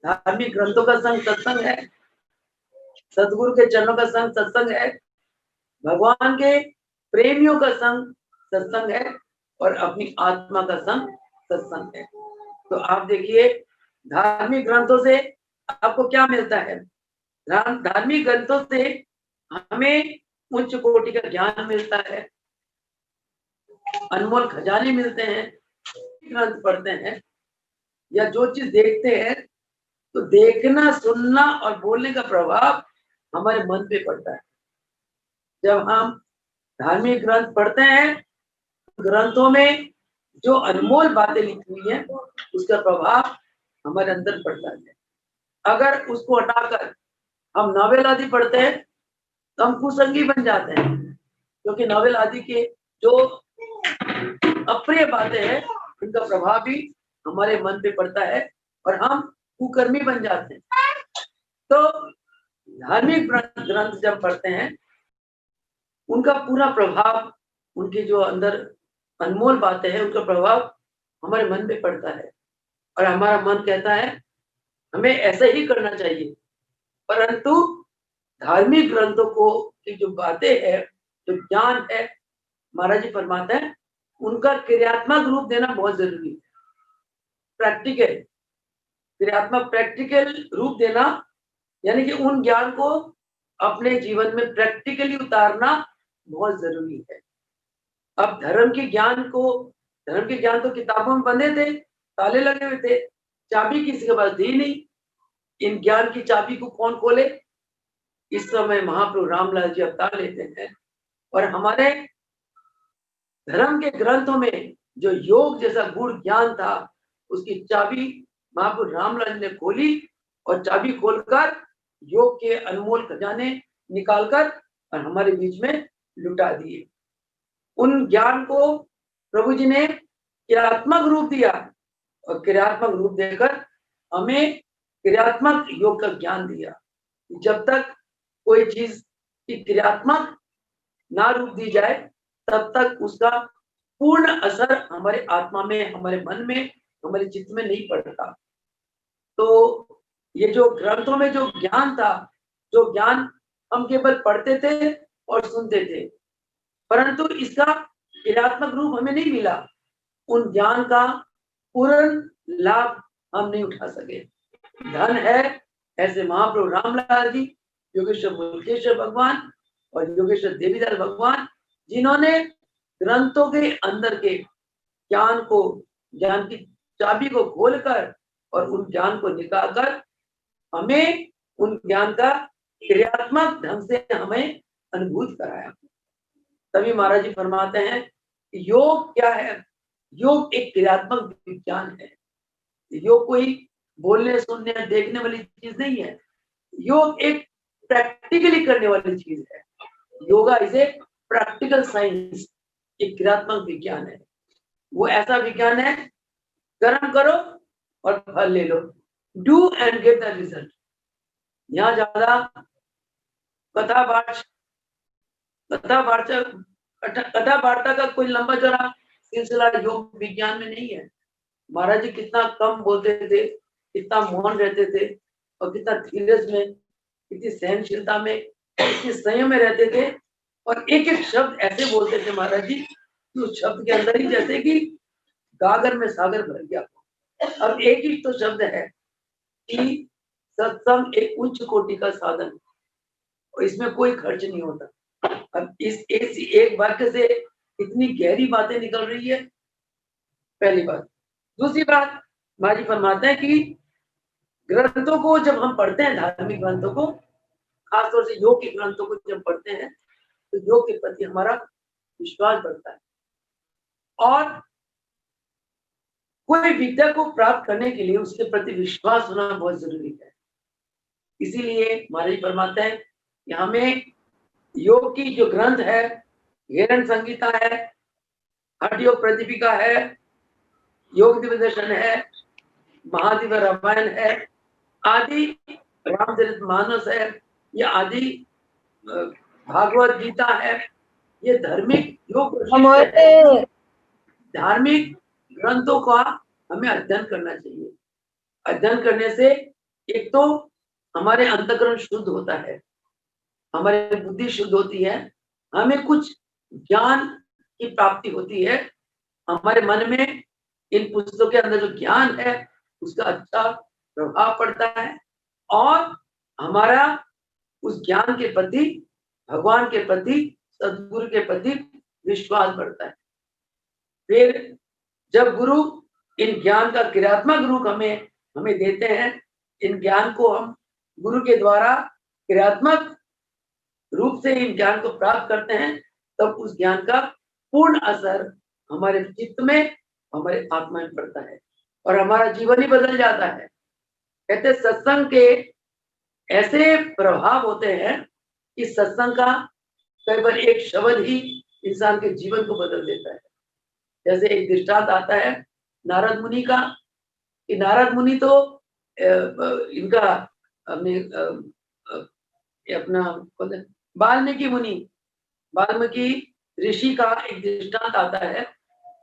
धार्मिक ग्रंथों का संग सत्संग है, सदगुरु के चरणों का संग सत्संग है, भगवान के प्रेमियों का संग सत्संग है, और अपनी आत्मा का संग सत्संग है। तो आप देखिए, धार्मिक ग्रंथों से आपको क्या मिलता है? धार्मिक ग्रंथों से हमें उच्च कोटि का ज्ञान मिलता है, अनमोल खजाने मिलते हैं। ग्रंथ पढ़ते हैं या जो चीज देखते हैं, तो देखना, सुनना और बोलने का प्रभाव हमारे मन पे पड़ता है। जब हम धार्मिक ग्रंथ पढ़ते हैं, ग्रंथों में जो अनमोल बातें लिखी हुई हैं, उसका प्रभाव हमारे अंदर पड़ता है। अगर उसको हटाकर हम नॉवेल आदि पढ़ते हैं, तो हम कुसंगी बन जाते हैं, क्योंकि नॉवेल आदि के जो अप्रिय बातें हैं, उनका प्रभाव भी हमारे मन पे पड़ता है और हम कुकर्मी बन जाते हैं। तो धार्मिक ग्रंथ जब पढ़ते हैं, उनका पूरा प्रभाव, उनके जो अंदर अनमोल बातें हैं, उनका प्रभाव हमारे मन पे पड़ता है, और हमारा मन कहता है हमें ऐसा ही करना चाहिए। परंतु धार्मिक ग्रंथों को की जो बातें है, जो ज्ञान है, महाराज जी फरमाते हैं, उनका क्रियात्मक रूप देना बहुत जरूरी है। प्रैक्टिकल, क्रियात्मक प्रैक्टिकल रूप देना, यानी कि उन ज्ञान को अपने जीवन में प्रैक्टिकली उतारना बहुत जरूरी है। अब धर्म के ज्ञान तो किताबों में बंधे थे, ताले लगे हुए थे, चाबी किसी के पास दी नहीं। इन ज्ञान की चाबी को कौन खोले? इस समय महाप्रभु रामलाल जी अवतार लेते हैं, और हमारे धर्म के ग्रंथों में जो योग जैसा गुण ज्ञान था, उसकी चाबी महाप्रभु रामलाल ने खोली, और चाबी खोलकर योग के अनमोल खजाने निकालकर और हमारे बीच में लुटा दिए। उन ज्ञान को प्रभु जी ने क्रियात्मक रूप दिया, और क्रियात्मक रूप देकर हमें क्रियात्मक योग का ज्ञान दिया। जब तक कोई चीज की क्रियात्मक ना रूप दी जाए, तब तक उसका पूर्ण असर हमारे आत्मा में, हमारे मन में, हमारे चित्त में नहीं पड़ता। तो ये जो ग्रंथों में जो ज्ञान था, जो ज्ञान हम केवल पढ़ते थे और सुनते थे, परंतु इसका क्रियात्मक रूप हमें नहीं मिला। उन ज्ञान का पूर्ण लाभ हम नहीं उठा सके। धन है ऐसे महाप्रभु रामलाल जी, योगेश्वर मुल्केश्वर भगवान और योगेश्वर देवीदास भगवान, जिन्होंने ग्रंथों के अंदर के ज्ञान को, ज्ञान की चाबी को खोलकर और उन ज्ञान को निकालकर हमें उन ज्ञान का क्रियात्मक ढंग से हमें अनुभूत कराया। तभी महाराज जी फरमाते हैं, योग क्या है? योग एक क्रियात्मक विज्ञान है। योग कोई बोलने, सुनने, देखने वाली चीज नहीं है। योग एक प्रैक्टिकली करने वाली चीज है। Yoga is a practical science, एक क्रियात्मक विज्ञान है। वो ऐसा विज्ञान है, कर्म करो और फल ले लो, do and get the result. यहाँ ज्यादा कथा वार्ता का कोई लंबा चौड़ा सिलसिला योग विज्ञान में नहीं है। महाराज जी कितना कम बोलते थे, कितना मौन रहते थे, और कितना धीरज में, कितनी सहनशीलता में, कितनी संयम में रहते थे, और एक एक शब्द ऐसे बोलते थे महाराज जी कि उस शब्द के अंदर ही जैसे कि गागर में सागर भर गया। अब एक ही तो शब्द है कि सत्संग एक उच्च कोटि का साधन, और इसमें कोई खर्च नहीं होता। अब इस एक वाक्य से इतनी गहरी बातें निकल रही है, पहली बात। दूसरी बात, महाराज जी फरमाते हैं कि ग्रंथों को जब हम पढ़ते हैं, धार्मिक ग्रंथों को, खासतौर से योग के ग्रंथों को जब पढ़ते हैं, तो योग के प्रति हमारा विश्वास बढ़ता है। और कोई विद्या को प्राप्त करने के लिए उसके प्रति विश्वास होना बहुत जरूरी है। इसीलिए महाराज जी फरमाते हैं कि हमें योग की जो ग्रंथ है, हिरण संहिता है, हठ योग प्रतिपिका है, योग दिव्य दर्शन है, महादिव्य रामायण है, आदि रामचरित मानस है, ये आदि भागवत गीता है, ये धार्मिक योग वशिष्ठ है। धार्मिक ग्रंथों का हमें अध्ययन करना चाहिए। अध्ययन करने से एक तो हमारे अंतःकरण शुद्ध होता है, हमारी बुद्धि शुद्ध होती है, हमें कुछ ज्ञान की प्राप्ति होती है, हमारे मन में इन पुस्तकों के अंदर जो ज्ञान है उसका अच्छा प्रभाव पड़ता है और हमारा उस ज्ञान के प्रति, भगवान के प्रति, सद्गुरु के प्रति विश्वास बढ़ता है। फिर जब गुरु इन ज्ञान का क्रियात्मक रूप हमें देते हैं, इन ज्ञान को हम गुरु के द्वारा क्रियात्मक रूप से इन ज्ञान को प्राप्त करते हैं, तब उस ज्ञान का पूर्ण असर हमारे चित्त में, हमारे आत्मा में पड़ता है और हमारा जीवन ही बदल जाता है। कहते सत्संग के ऐसे प्रभाव होते हैं कि सत्संग का कई बार एक शब्द ही इंसान के जीवन को बदल देता है। जैसे एक दृष्टांत आता है नारद मुनि का, कि नारद मुनि तो इनका अपना वाल्मीकि मुनि, वाल्मीकि ऋषि का एक दृष्टांत आता है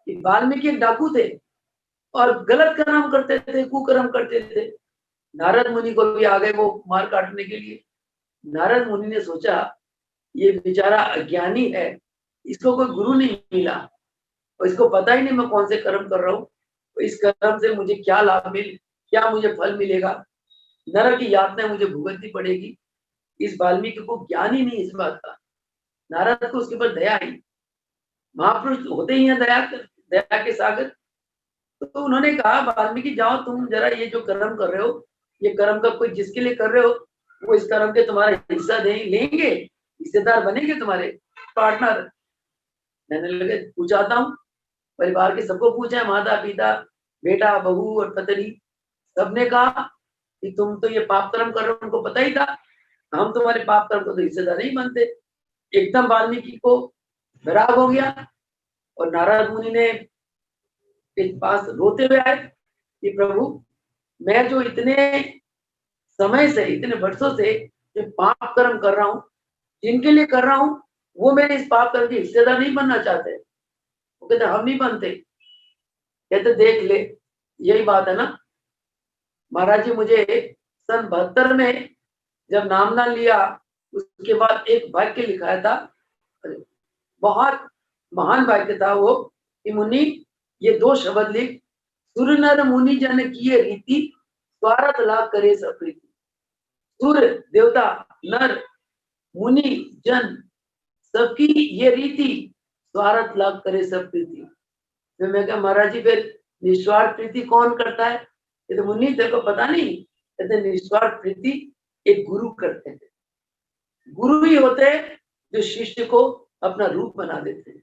कि वाल्मीकि एक डाकू थे और गलत कर्म करते थे, कुकर्म करते थे। नारद मुनि को भी आ गए वो मार काटने के लिए। नारद मुनि ने सोचा ये बेचारा अज्ञानी है, इसको कोई गुरु नहीं मिला और इसको पता ही नहीं मैं कौन से कर्म कर रहा हूँ, तो इस कर्म से मुझे क्या लाभ क्या मुझे फल मिलेगा, नरक की यातनाएं मुझे भुगतनी पड़ेगी। इस वाल्मीकि को ज्ञान ही नहीं इस बात का। नारद को उसके ऊपर दया आई, महापुरुष होते ही हैं दया के सागर। तो उन्होंने कहा वाल्मीकि जाओ तुम जरा ये जो कर्म कर रहे हो, ये कर्म का कोई जिसके लिए कर रहे हो वो इस कर्म के तुम्हारा हिस्सा लेंगे, हिस्सेदार बनेंगे तुम्हारे पार्टनर। मैंने लगे पूछाता हूँ, परिवार के सबको पूछा, माता पिता बेटा बहू और पत्नी, सबने कहा कि तुम तो ये पाप कर्म कर रहे हो, उनको पता ही था हम तुम्हारे पाप कर्म को तो हिस्सेदार नहीं बनते। एकदम वाल्मीकि को विराग हो गया और नारद मुनि ने के पास रोते हुए आए कि प्रभु मैं जो इतने समय से, इतने वर्षों से जो पाप कर्म कर रहा हूँ, जिनके लिए कर रहा हूँ वो मेरे इस पाप कर्म के हिस्सेदार नहीं बनना चाहते। वो कहते हम नहीं बनते। कहते देख ले यही बात है ना, महाराज जी मुझे सन 72 में जब नामदान लिया उसके बाद एक वाक्य लिखाया था, बहुत महान वाक्य था वो कि मुनि ये 2 शब्द लिख, सुर नर मुनि जन किए रीति स्वार्थ लाभ करे सब प्रीति। सुर देवता, नर, मुनि, जन, सबकी ये रीति स्वार्थ लाभ करे सब प्रीति। तो मैं कहा महाराज जी फिर निस्वार्थ प्रीति कौन करता है? तो मुनि तेरे को पता नहीं, कहते निस्वार्थ प्रीति एक गुरु करते हैं। गुरु ही होते हैं जो शिष्य को अपना रूप बना देते हैं,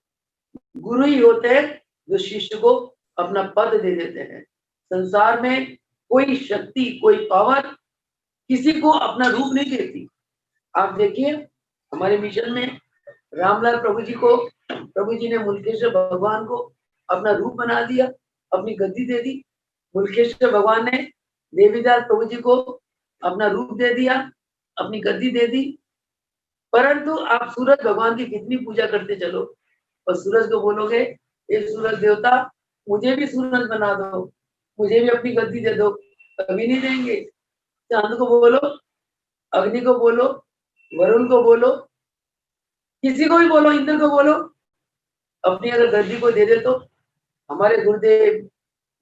गुरु ही होते हैं जो शिष्य को अपना पद दे देते हैं। संसार में कोई शक्ति, कोई पावर किसी को अपना रूप नहीं देती। आप देखिए हमारे मिशन में रामलाल प्रभु जी ने मुल्केश्वर भगवान को अपना रूप बना दिया, अपनी गद्दी दे दी। मुल्केश्वर भगवान ने देवीदास प्रभु जी को अपना रूप दे दिया, अपनी गद्दी दे दी। परंतु आप सूरज भगवान की कितनी पूजा करते चलो और सूरज को बोलोगे ये सूरज देवता मुझे भी सूरज बना दो, मुझे भी अपनी गद्दी दे दो, कभी नहीं देंगे। चांद को बोलो, अग्नि को बोलो, वरुण को बोलो, किसी को भी बोलो, इंद्र को बोलो, अपनी अगर गद्दी को दे दे तो। हमारे गुरुदेव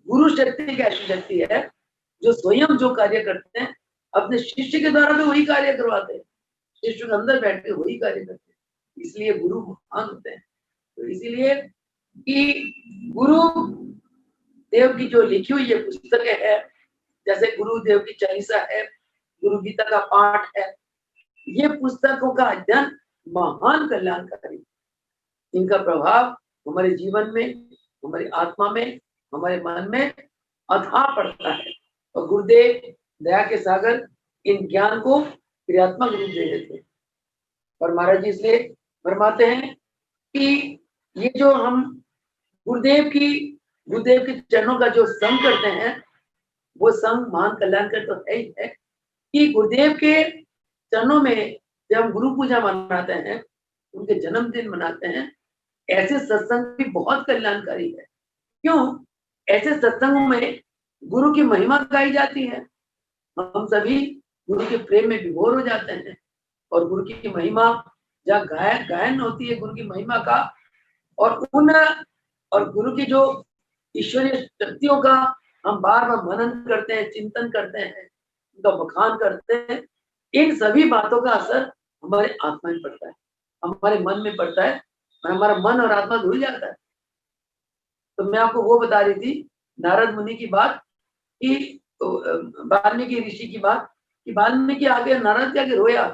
गुरु शक्ति एक ऐसी शक्ति है जो स्वयं जो कार्य करते हैं अपने शिष्य के द्वारा भी वही कार्य करवाते हैं, शिष्य के अंदर बैठ के वही कार्य करते हैं, इसलिए गुरु महान होते हैं। तो इसीलिए कि गुरु देव की जो लिखी हुई ये पुस्तकें है, जैसे गुरुदेव की चालीसा है, गुरु गीता का पाठ है, ये पुस्तकों का अध्ययन महान कल्याणकारी। इनका प्रभाव हमारे जीवन में, हमारी आत्मा में, हमारे मन में अथाह पड़ता है और गुरुदेव दया के सागर इन ज्ञान को क्रियात्मक रूप दे देते हैं। और महाराज जी इसलिए फरमाते हैं कि ये जो हम गुरुदेव के चरणों का जो संग करते हैं, वो संग महान कल्याणकर तो है ही है कि गुरुदेव के चरणों में जब हम गुरु पूजा मनाते हैं, उनके जन्मदिन मनाते हैं, ऐसे सत्संग भी बहुत कल्याणकारी है। क्यों? ऐसे सत्संगों में गुरु की महिमा गाई जाती है। हम सभी गुरु के प्रेम में विभोर हो जाते हैं और गुरु की महिमा जहाँ गायन होती है गुरु की महिमा का, और गुरु की जो ईश्वरीय शक्तियों का हम बार बार मनन करते हैं, चिंतन करते हैं, उनका बखान करते हैं। इन सभी बातों का असर हमारे आत्मा में पड़ता है, हमारे मन में पड़ता है और हमारा मन और आत्मा धुल जाता है। तो मैं आपको वो बता रही थी नारद मुनि की बात कि वाल्मीकि ऋषि की बात कि वाल्मीकि आगे नारद के आगे रोया,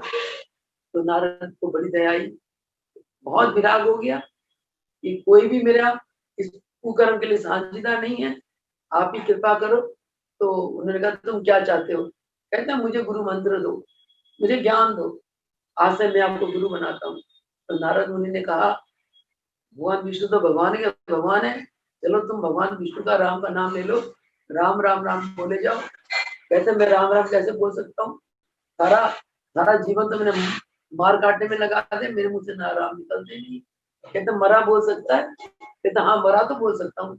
तो नारद को बड़ी दया आई, बहुत विराग हो गया कि कोई भी मेरा इस कुकर्म के लिए साझीदार नहीं है, आप ही कृपा करो। तो उन्होंने कहा तुम क्या चाहते हो? कहते हैं मुझे गुरु मंत्र दो, मुझे ज्ञान दो, आज से मैं आपको गुरु बनाता हूँ। तो नारद मुनि ने कहा भगवान विष्णु तो भगवान है, चलो तुम भगवान विष्णु का राम का नाम ले लो, राम राम राम बोले जाओ। कहते मैं राम राम कैसे बोल सकता हूँ, सारा सारा जीवन तो मैंने मार काटने में लगा दे, मेरे मुंह से ना राम निकलते नहीं। कहते मरा बोल सकता है? कहते हाँ मरा तो बोल सकता हूँ।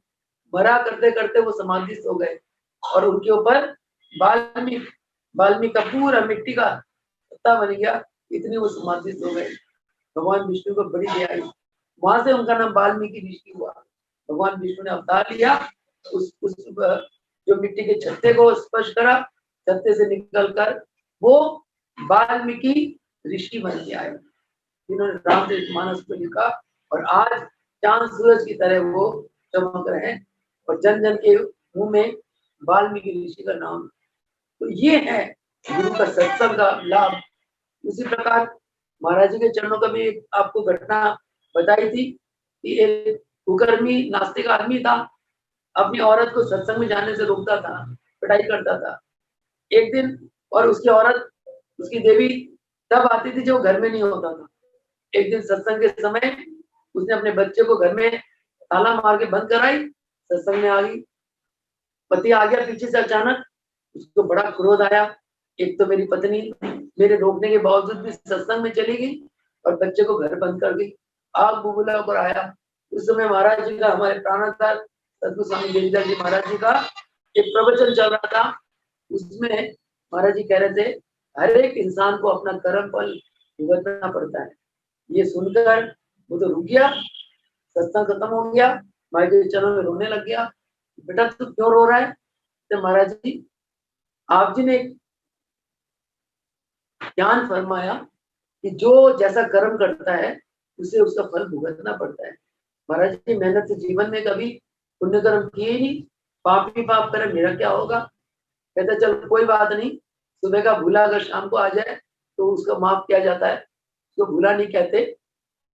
मरा करते करते वो समाधि हो गए और उनके ऊपर वाल्मीकि का पूरा मिट्टी का पत्ता बन गया, इतनी वो समाधि हो गए। भगवान विष्णु को बड़ी दया आई, वहां से उनका नाम वाल्मीकि ऋषि हुआ। भगवान विष्णु ने अवतार लिया, उस जो मिट्टी के छत्ते को स्पर्श करा, छत्ते से निकलकर वो वाल्मीकि ऋषि बन के आए, जिन्होंने रामचरितमानस को लिखा और आज चांद सूरज की तरह वो चमक रहे हैं और जन जन के मुंह में वाल्मीकि ऋषि का नाम। तो ये है गुरु का सत्संग का लाभ। उसी प्रकार महाराज जी के चरणों का भी आपको घटना बताई थी कि एक कुकर्मी नास्तिक आदमी था, अपनी औरत को सत्संग में जाने से रोकता था, पिटाई करता था। एक दिन और उसकी औरत, उसकी देवी तब आती थी जब घर में नहीं होता था। एक दिन सत्संग के समय उसने अपने बच्चे को घर में ताला मार के बंद कराई, सत्संग में आ गई। पति आ गया पीछे से अचानक, उसको बड़ा क्रोध आया, एक तो मेरी पत्नी मेरे रोकने के बावजूद भी सत्संग में चली गई और बच्चे को घर बंद कर गई। आग बुबुला होकर आया। उस समय महाराज जी का, हमारे प्राणाचार्य सदगुरु स्वामी देवीदास जी महाराज जी का एक प्रवचन चल रहा था। उसमें महाराज जी कह रहे थे हर एक इंसान को अपना कर्म फल भुगतना पड़ता है। ये सुनकर वो तो रुक गया, सत्संग खत्म हो गया, महाराज जी चरणों में रोने लग गया। बेटा तू क्यों रो रहा है? तो महाराज जी आप जी ने ज्ञान फरमाया कि जो जैसा कर्म करता है उसे उसका फल भुगतना पड़ता है। महाराज जी मेहनत से जीवन में कभी पुण्य कर्म किए ही नहीं, पाप ही पाप करे, मेरा क्या होगा? कहता चल कोई बात नहीं, सुबह का भूला अगर शाम को आ जाए तो उसका माफ किया जाता है, उसको भूला नहीं कहते।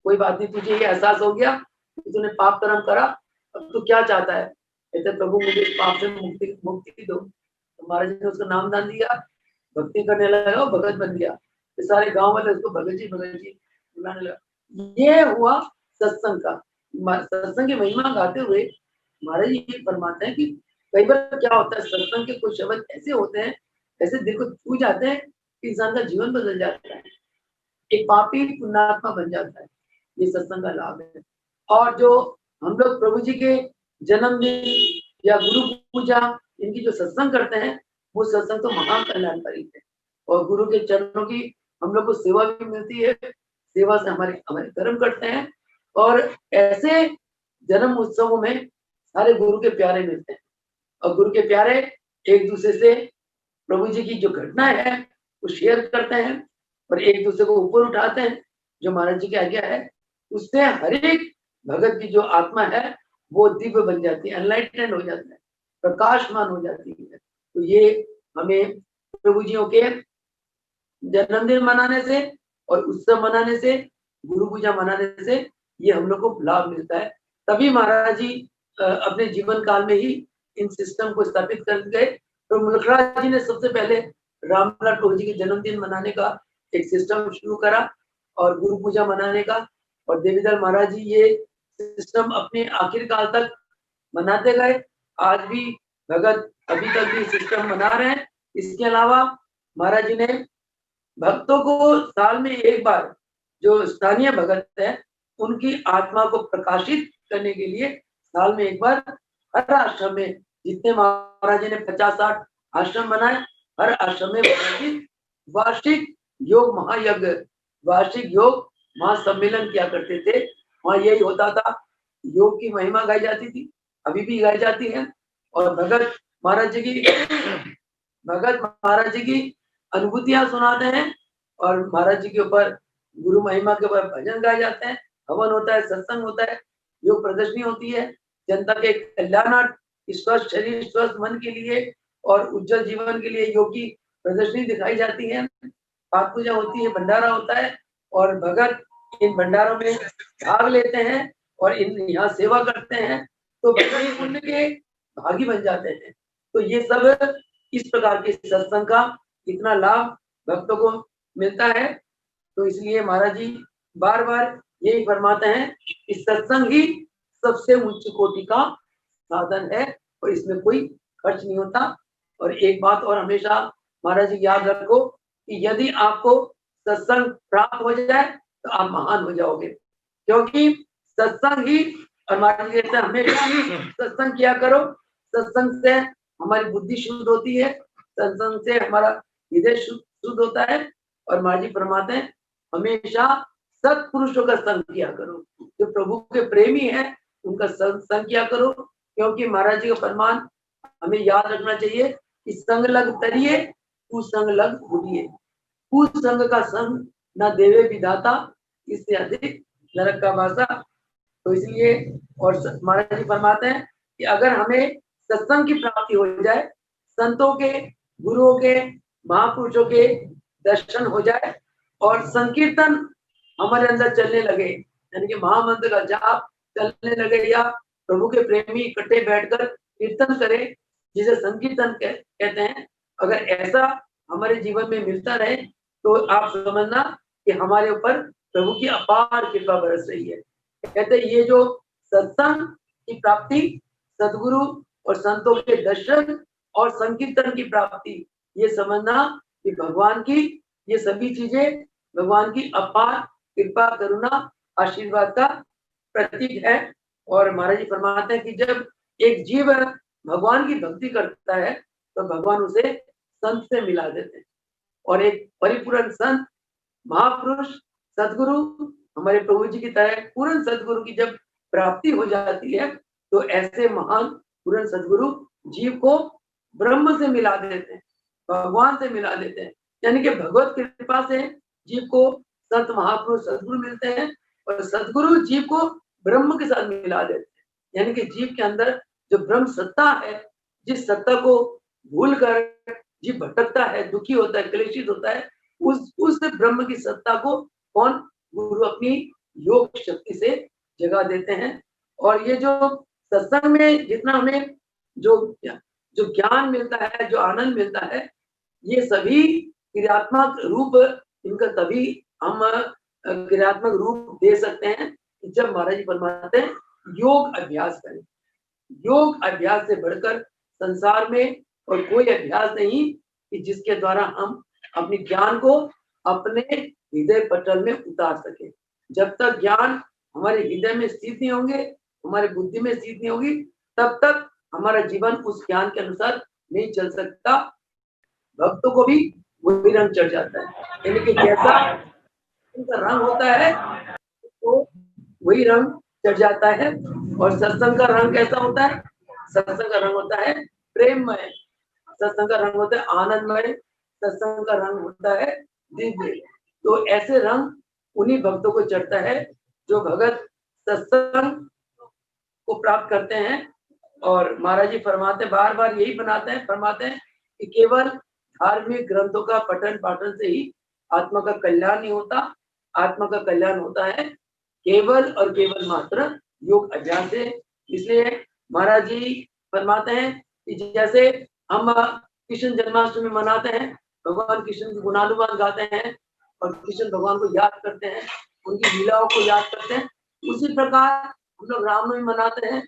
कोई बात नहीं, तुझे ये एहसास हो गया कि तूने पाप कर्म करा, अब तू क्या चाहता है? कहते प्रभु मुझे इस पाप से मुक्ति दो। तो महाराज जी ने उसका नाम दान दिया, भक्ति करने लगा, भगत बन गया। तो सारे गांव वाले उसको भगत जी बुलाने लगा। ये हुआ सत्संग का। सत्संग की महिमा गाते हुए महाराज जी ये फरमाते हैं कि कई बार क्या होता है, सत्संग के कुछ शब्द ऐसे होते हैं, ऐसे दिल को छू जाते हैं कि इंसान का जीवन बदल जाता है, एक पापी पुण्यात्मा बन जाता है। ये सत्संग का लाभ है। और जो हम लोग प्रभु जी के जन्मदिन या गुरु पूजा इनकी जो सत्संग करते हैं, वो सत्संग तो महान कल्याणकारी है और गुरु के चरणों की हम लोग को सेवा भी मिलती है। सेवा से हमारे कर्म करते हैं और ऐसे जन्म उत्सवों में सारे गुरु के प्यारे मिलते हैं और गुरु के प्यारे एक दूसरे से प्रभु जी की जो घटना है वो शेयर करते हैं और एक दूसरे को ऊपर उठाते हैं। जो महाराज जी की आज्ञा है उससे हर एक भगत की जो आत्मा है वो दिव्य बन जाती है, एनलाइटेंड हो जाता है, प्रकाशमान हो जाती है। तो ये हमें प्रभु जियों के जन्मदिन मनाने से और उत्सव मनाने से, गुरु पूजा मनाने से ये हम लोग को लाभ मिलता है। तभी महाराज जी अपने जीवन काल में ही इन सिस्टम को स्थापित कर गए। तो मुलखराज जी ने सबसे पहले रामलाल प्रभु जी के जन्मदिन मनाने का एक सिस्टम शुरू करा और गुरु पूजा मनाने का, और देवीदास महाराज जी ये सिस्टम अपने आखिर काल तक मनाते गए। आज भी भगत अभी तक भी सिस्टम मना रहे हैं। इसके अलावा महाराज जी ने भक्तों को साल में एक बार, जो स्थानीय भगत है उनकी आत्मा को प्रकाशित करने के लिए साल में एक बार हर आश्रम में, जितने महाराज जी ने 50-60 आश्रम बनाए, हर आश्रम में महाराज जी वार्षिक योग महायज्ञ, वार्षिक योग महासम्मेलन किया करते थे। वहाँ यही होता था, योग की महिमा गाई जाती थी, अभी भी गाई जाती है। और भगत महाराज जी की अनुभूतियां सुनाते हैं और महाराज जी के ऊपर गुरु महिमा के ऊपर भजन गाए जाते हैं, हवन होता है, सत्संग होता है, योग प्रदर्शनी होती है, जनता के कल्याणार्थ, स्वस्थ शरीर स्वस्थ मन के लिए और उज्जवल जीवन के लिए योग की प्रदर्शनी दिखाई जाती है। पाठ पूजा होती है, भंडारा होता है और भगत इन भंडारों में भाग लेते हैं और इन यहाँ सेवा करते हैं, तो भगत पुण्य के भागी बन जाते हैं। तो ये सब इस प्रकार के सत्संग का इतना लाभ भक्तों को मिलता है। तो इसलिए महाराज जी बार बार यही फरमाते हैं कि सत्संग ही सबसे उच्च कोटि का साधन है और इसमें कोई खर्च नहीं होता। और एक बात और हमेशा महाराज जी याद रखो कि यदि आपको सत्संग प्राप्त हो जाए तो आप महान हो जाओगे, क्योंकि सत्संग ही, और महाराज जी कहते हैं हमेशा ही सत्संग किया करो। सत्संग से हमारी बुद्धि शुद्ध होती है, सत्संग से हमारा हृदय शुद्ध होता है। और महाराज जी फरमाते हैं हमेशा सत्पुरुषों का संग किया करो, जो प्रभु के प्रेमी है उनका संग किया करो, क्योंकि महाराज जी का फरमान हमें याद रखना चाहिए कि संग लग तरिए कुसंग लग भूलिए, कुसंग का संग न देवे विधाता, इससे अधिक नरक का वासा। तो इसलिए और महाराज जी फरमाते हैं कि अगर हमें सत्संग की प्राप्ति हो जाए, संतों के, गुरुओं के, महापुरुषों के दर्शन हो जाए और संकीर्तन हमारे अंदर चलने लगे, यानी कि महामंत्र का जाप चलने लगे, या प्रभु के प्रेमी इकट्ठे बैठकर कीर्तन करें, जिसे संकीर्तन कहते हैं, अगर ऐसा हमारे जीवन में मिलता रहे तो आप समझना कि हमारे ऊपर प्रभु की अपार कृपा बरस रही है। कहते ये जो सत्संग की प्राप्ति, सदगुरु और संतों के दर्शन और संकीर्तन की प्राप्ति, ये समझना कि भगवान की ये सभी चीजें भगवान की अपार कृपा, करुणा, आशीर्वाद का प्रतीक है। और महाराज जी फरमाते हैं कि जब एक जीव भगवान की भक्ति करता है तो भगवान उसे संत से मिला देते हैं, और एक परिपूर्ण संत, महापुरुष, सदगुरु, हमारे प्रभु जी की तरह पूर्ण सदगुरु की जब प्राप्ति हो जाती है तो ऐसे महान पूर्ण सदगुरु जीव को ब्रह्म से मिला देते हैं, भगवान से मिला देते हैं। यानी कि भगवत कृपा से जीव को संत, महापुरुष, सदगुरु मिलते हैं और सदगुरु जीव को ब्रह्म के साथ मिला देते हैं। यानी कि जीव के अंदर जो ब्रह्म सत्ता है, जिस सत्ता को भूल कर जीव भटकता है, दुखी होता है, क्लेशित होता है, उस ब्रह्म की सत्ता को कौन? गुरु अपनी योग शक्ति से जगा देते हैं। और ये जो सत्संग में जितना हमें जो ज्ञान मिलता है, जो आनंद मिलता है, ये सभी क्रियात्मक रूप, इनका तभी हम क्रियात्मक रूप दे सकते हैं जब महाराज जी फरमाते हैं योग अभ्यास करें। योग अभ्यास से बढ़कर संसार में और कोई अभ्यास नहीं कि जिसके द्वारा हम अपने ज्ञान को अपने हृदय पटल में उतार सके। जब तक ज्ञान हमारे हृदय में स्थित नहीं होंगे, हमारे बुद्धि में स्थित नहीं होगी, तब तक हमारा जीवन उस ज्ञान के अनुसार नहीं चल सकता। भक्तों को भी वही रंग चढ़ जाता है, यानी कि जैसा उनका रंग होता है तो वही रंग चढ़ जाता है। और सत्संग का रंग कैसा होता है? सत्संग का रंग होता है प्रेममय, सत्संग का रंग होता है आनंदमय, सत्संग का रंग होता है दिव्य। तो ऐसे रंग उन्हीं भक्तों को चढ़ता है जो भगत सत्संग को प्राप्त करते हैं। और महाराज जी फरमाते, बार बार यही फरमाते हैं कि केवल धार्मिक ग्रंथों का पठन पाठन से ही आत्मा का कल्याण नहीं होता। आत्मा का कल्याण होता है केवल और केवल मात्र योग अभ्यास से। इसलिए महाराज जी फरमाते हैं कि जैसे हम कृष्ण जन्माष्टमी मनाते हैं, भगवान कृष्ण की गुणानुवाद गाते हैं और कृष्ण भगवान को याद करते हैं, उनकी लीलाओं को याद करते हैं, उसी प्रकार हम लोग रामनवमी मनाते हैं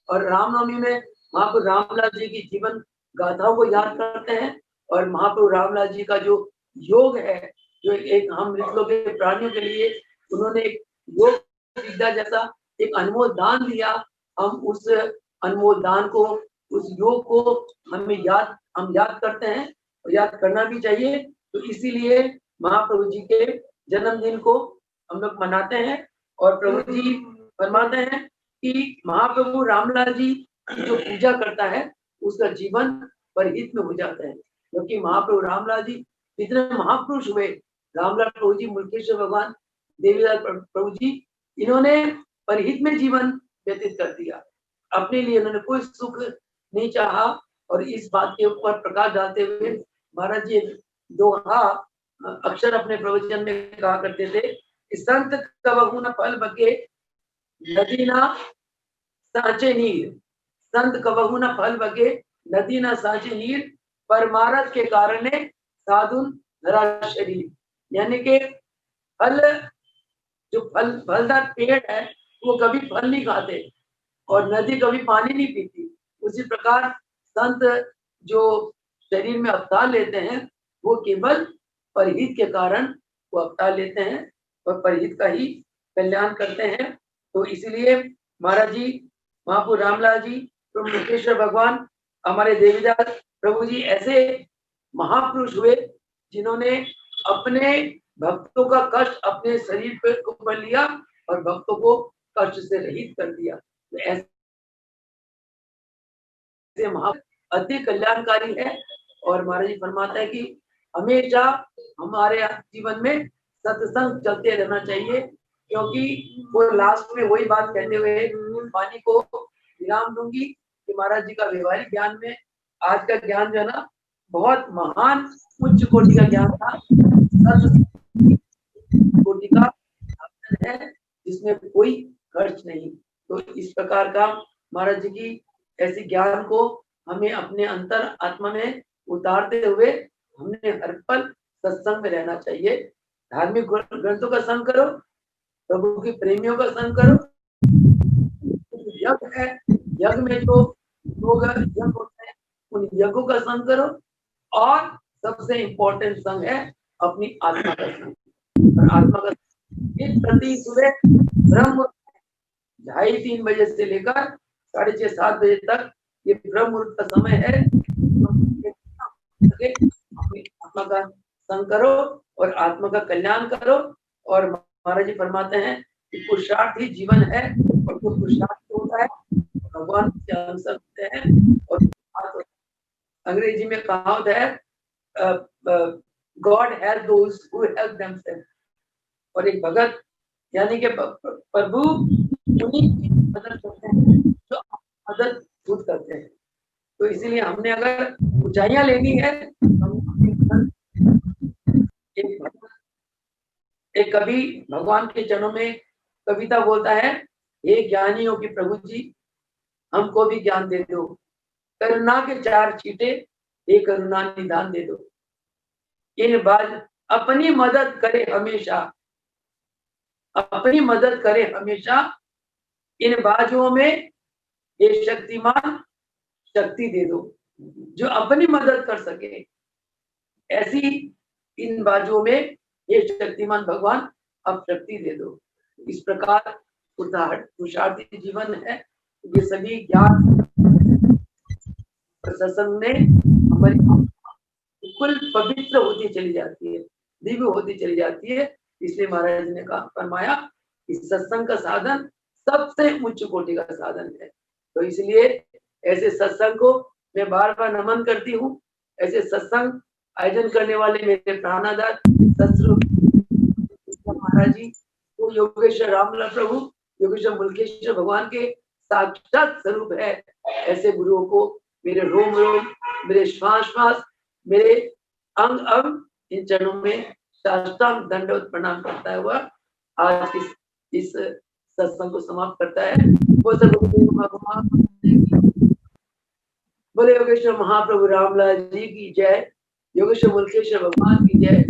और रामनवमी में महाप्रभु रामलाल जी की जीवन गाथाओं को याद करते हैं और महाप्रभु रामलाल जी का जो योग है, जो एक हम मृतलों के प्राणियों के लिए उन्होंने एक योग विद्या जैसा एक अनमोल दान दिया, हम उस अनमोल दान को, उस योग को हम याद करते हैं और याद करना भी चाहिए। तो इसीलिए महाप्रभु जी के जन्मदिन को हम लोग मनाते हैं और प्रभु जी फरमाते हैं कि महाप्रभु रामलाल जी की जो पूजा करता है उसका जीवन परहित में हो जाता है, क्योंकि महाप्रभु रामलाल जी इतने महापुरुष हुए। रामलाल प्रभु जी, मुल्केश्वर भगवान, देवीलाल प्रभु जी, इन्होंने परहित में जीवन व्यतीत कर दिया, अपने लिए इन्होंने कोई सुख नहीं चाहा। और इस बात के ऊपर प्रकाश डालते हुए महाराज जी दोहा अक्सर अपने प्रवचन में कहा करते थे, संत कबहु न फल बके नदी ना साँचे नीर, संत कबहु न फल बके नदी ना साँचे नीर, परमारथ के कारण साधुन धरा शरीर। यानी कि फल, जो फलदार पेड़ है वो कभी फल नहीं खाते और नदी कभी पानी नहीं पीती। उसी प्रकार संत जो शरीर में अवतार लेते हैं वो केवल परहित के कारण वो अवतार लेते हैं और परहित का ही कल्याण करते हैं। तो इसलिए महाराज जी, महाप्रभु रामलाल जी, प्रभु मुल्केश्वर भगवान, हमारे देवीदास प्रभु जी ऐसे महापुरुष हुए जिन्होंने अपने भक्तों का कष्ट अपने शरीर पे ऊपर लिया और भक्तों को कष्ट से रहित कर दिया। तो ऐसे अति कल्याणकारी है। और महाराज जी फरमाता है कि हमेशा हमारे जीवन में सत्संग चलते रहना चाहिए, क्योंकि वो लास्ट में वही बात कहते हुए वाणी को विराम दूंगी कि महाराज जी का व्यवहारिक ज्ञान में आज का ज्ञान जो है ना बहुत महान उच्च कोटि का ज्ञान था, कोटि का है जिसमें कोई खर्च नहीं। तो इस प्रकार का महाराज जी की ऐसी ज्ञान को हमें अपने अंतर आत्मा में उतारते हुए हमने हर पल सत्संग में रहना चाहिए। धार्मिक ग्रंथों का संग करो, प्रभु की प्रेमियों का संग करो। यज्ञ है, यज्ञ में जो लोग यज्ञ होते हैं उन यज्ञों का संग करो, और सबसे इम्पोर्टेंट संग है अपनी आत्मा का संग। और आत्मा का प्रति सुबह ब्रह्म 2:30-3 बजे से लेकर 6:30-7 बजे तक ये ब्रह्म मुहूर्त का समय है। अपनी आत्मा का संग करो और आत्मा का कल्याण करो। और महाराज जी फरमाते हैं कि पुरुषार्थ ही जीवन है, और जो पुरुषार्थ होता है भगवान के अंश होते हैं। और अंग्रेजी में कहावत है, God help those who help themselves. और एक भगत यानी कि प्रभु उन्हीं की मदद करते हैं जो मदद खुद करते हैं। तो इसीलिए हमने अगर ऊंचाइयां लेनी है तो एक कवि भगवान के चरणों में कविता बोलता है, हे ज्ञानियों की प्रभु जी हमको भी ज्ञान दे दो, करुणा के 4 छींटे हे करुणा निदान दे दो। इन बाज अपनी मदद करे हमेशा, अपनी मदद करे हमेशा, इन बाजुओं में ये शक्तिमान शक्ति दे दो। जो अपनी मदद कर सके ऐसी इन बाजुओं में ये शक्तिमान भगवान अब शक्ति दे दो। इस प्रकार पुरुषार्थी जीवन है। ये सभी ज्ञान सत्संग में हमारी बिल्कुल पवित्र होती चली जाती है, दिव्य होती चली जाती है। इसलिए महाराज ने कहा फरमाया कि सत्संग का साधन सबसे उच्च कोटि का साधन है। तो इसलिए ऐसे सत्संग को मैं बार बार नमन करती हूँ। ऐसे सत्संग आयोजन करने वाले मेरे प्राणादार सतगुरु महाराज जी, वो योगेश्वर रामलाल प्रभु, योगेश्वर मुल्केश्वर भगवान के साक्षात स्वरूप है। ऐसे गुरुओं को मेरे रोम रोम, मेरे श्वास श्वास, मेरे अंग अंग इन चरणों में साष्टांग दंडवत प्रणाम करता हुआ आज इस सत्संग को समाप्त करता है। बोले योगेश्वर महाप्रभु रामलाल जी की जय, योगेश्वर मुल्केश्वर भगवान की जय।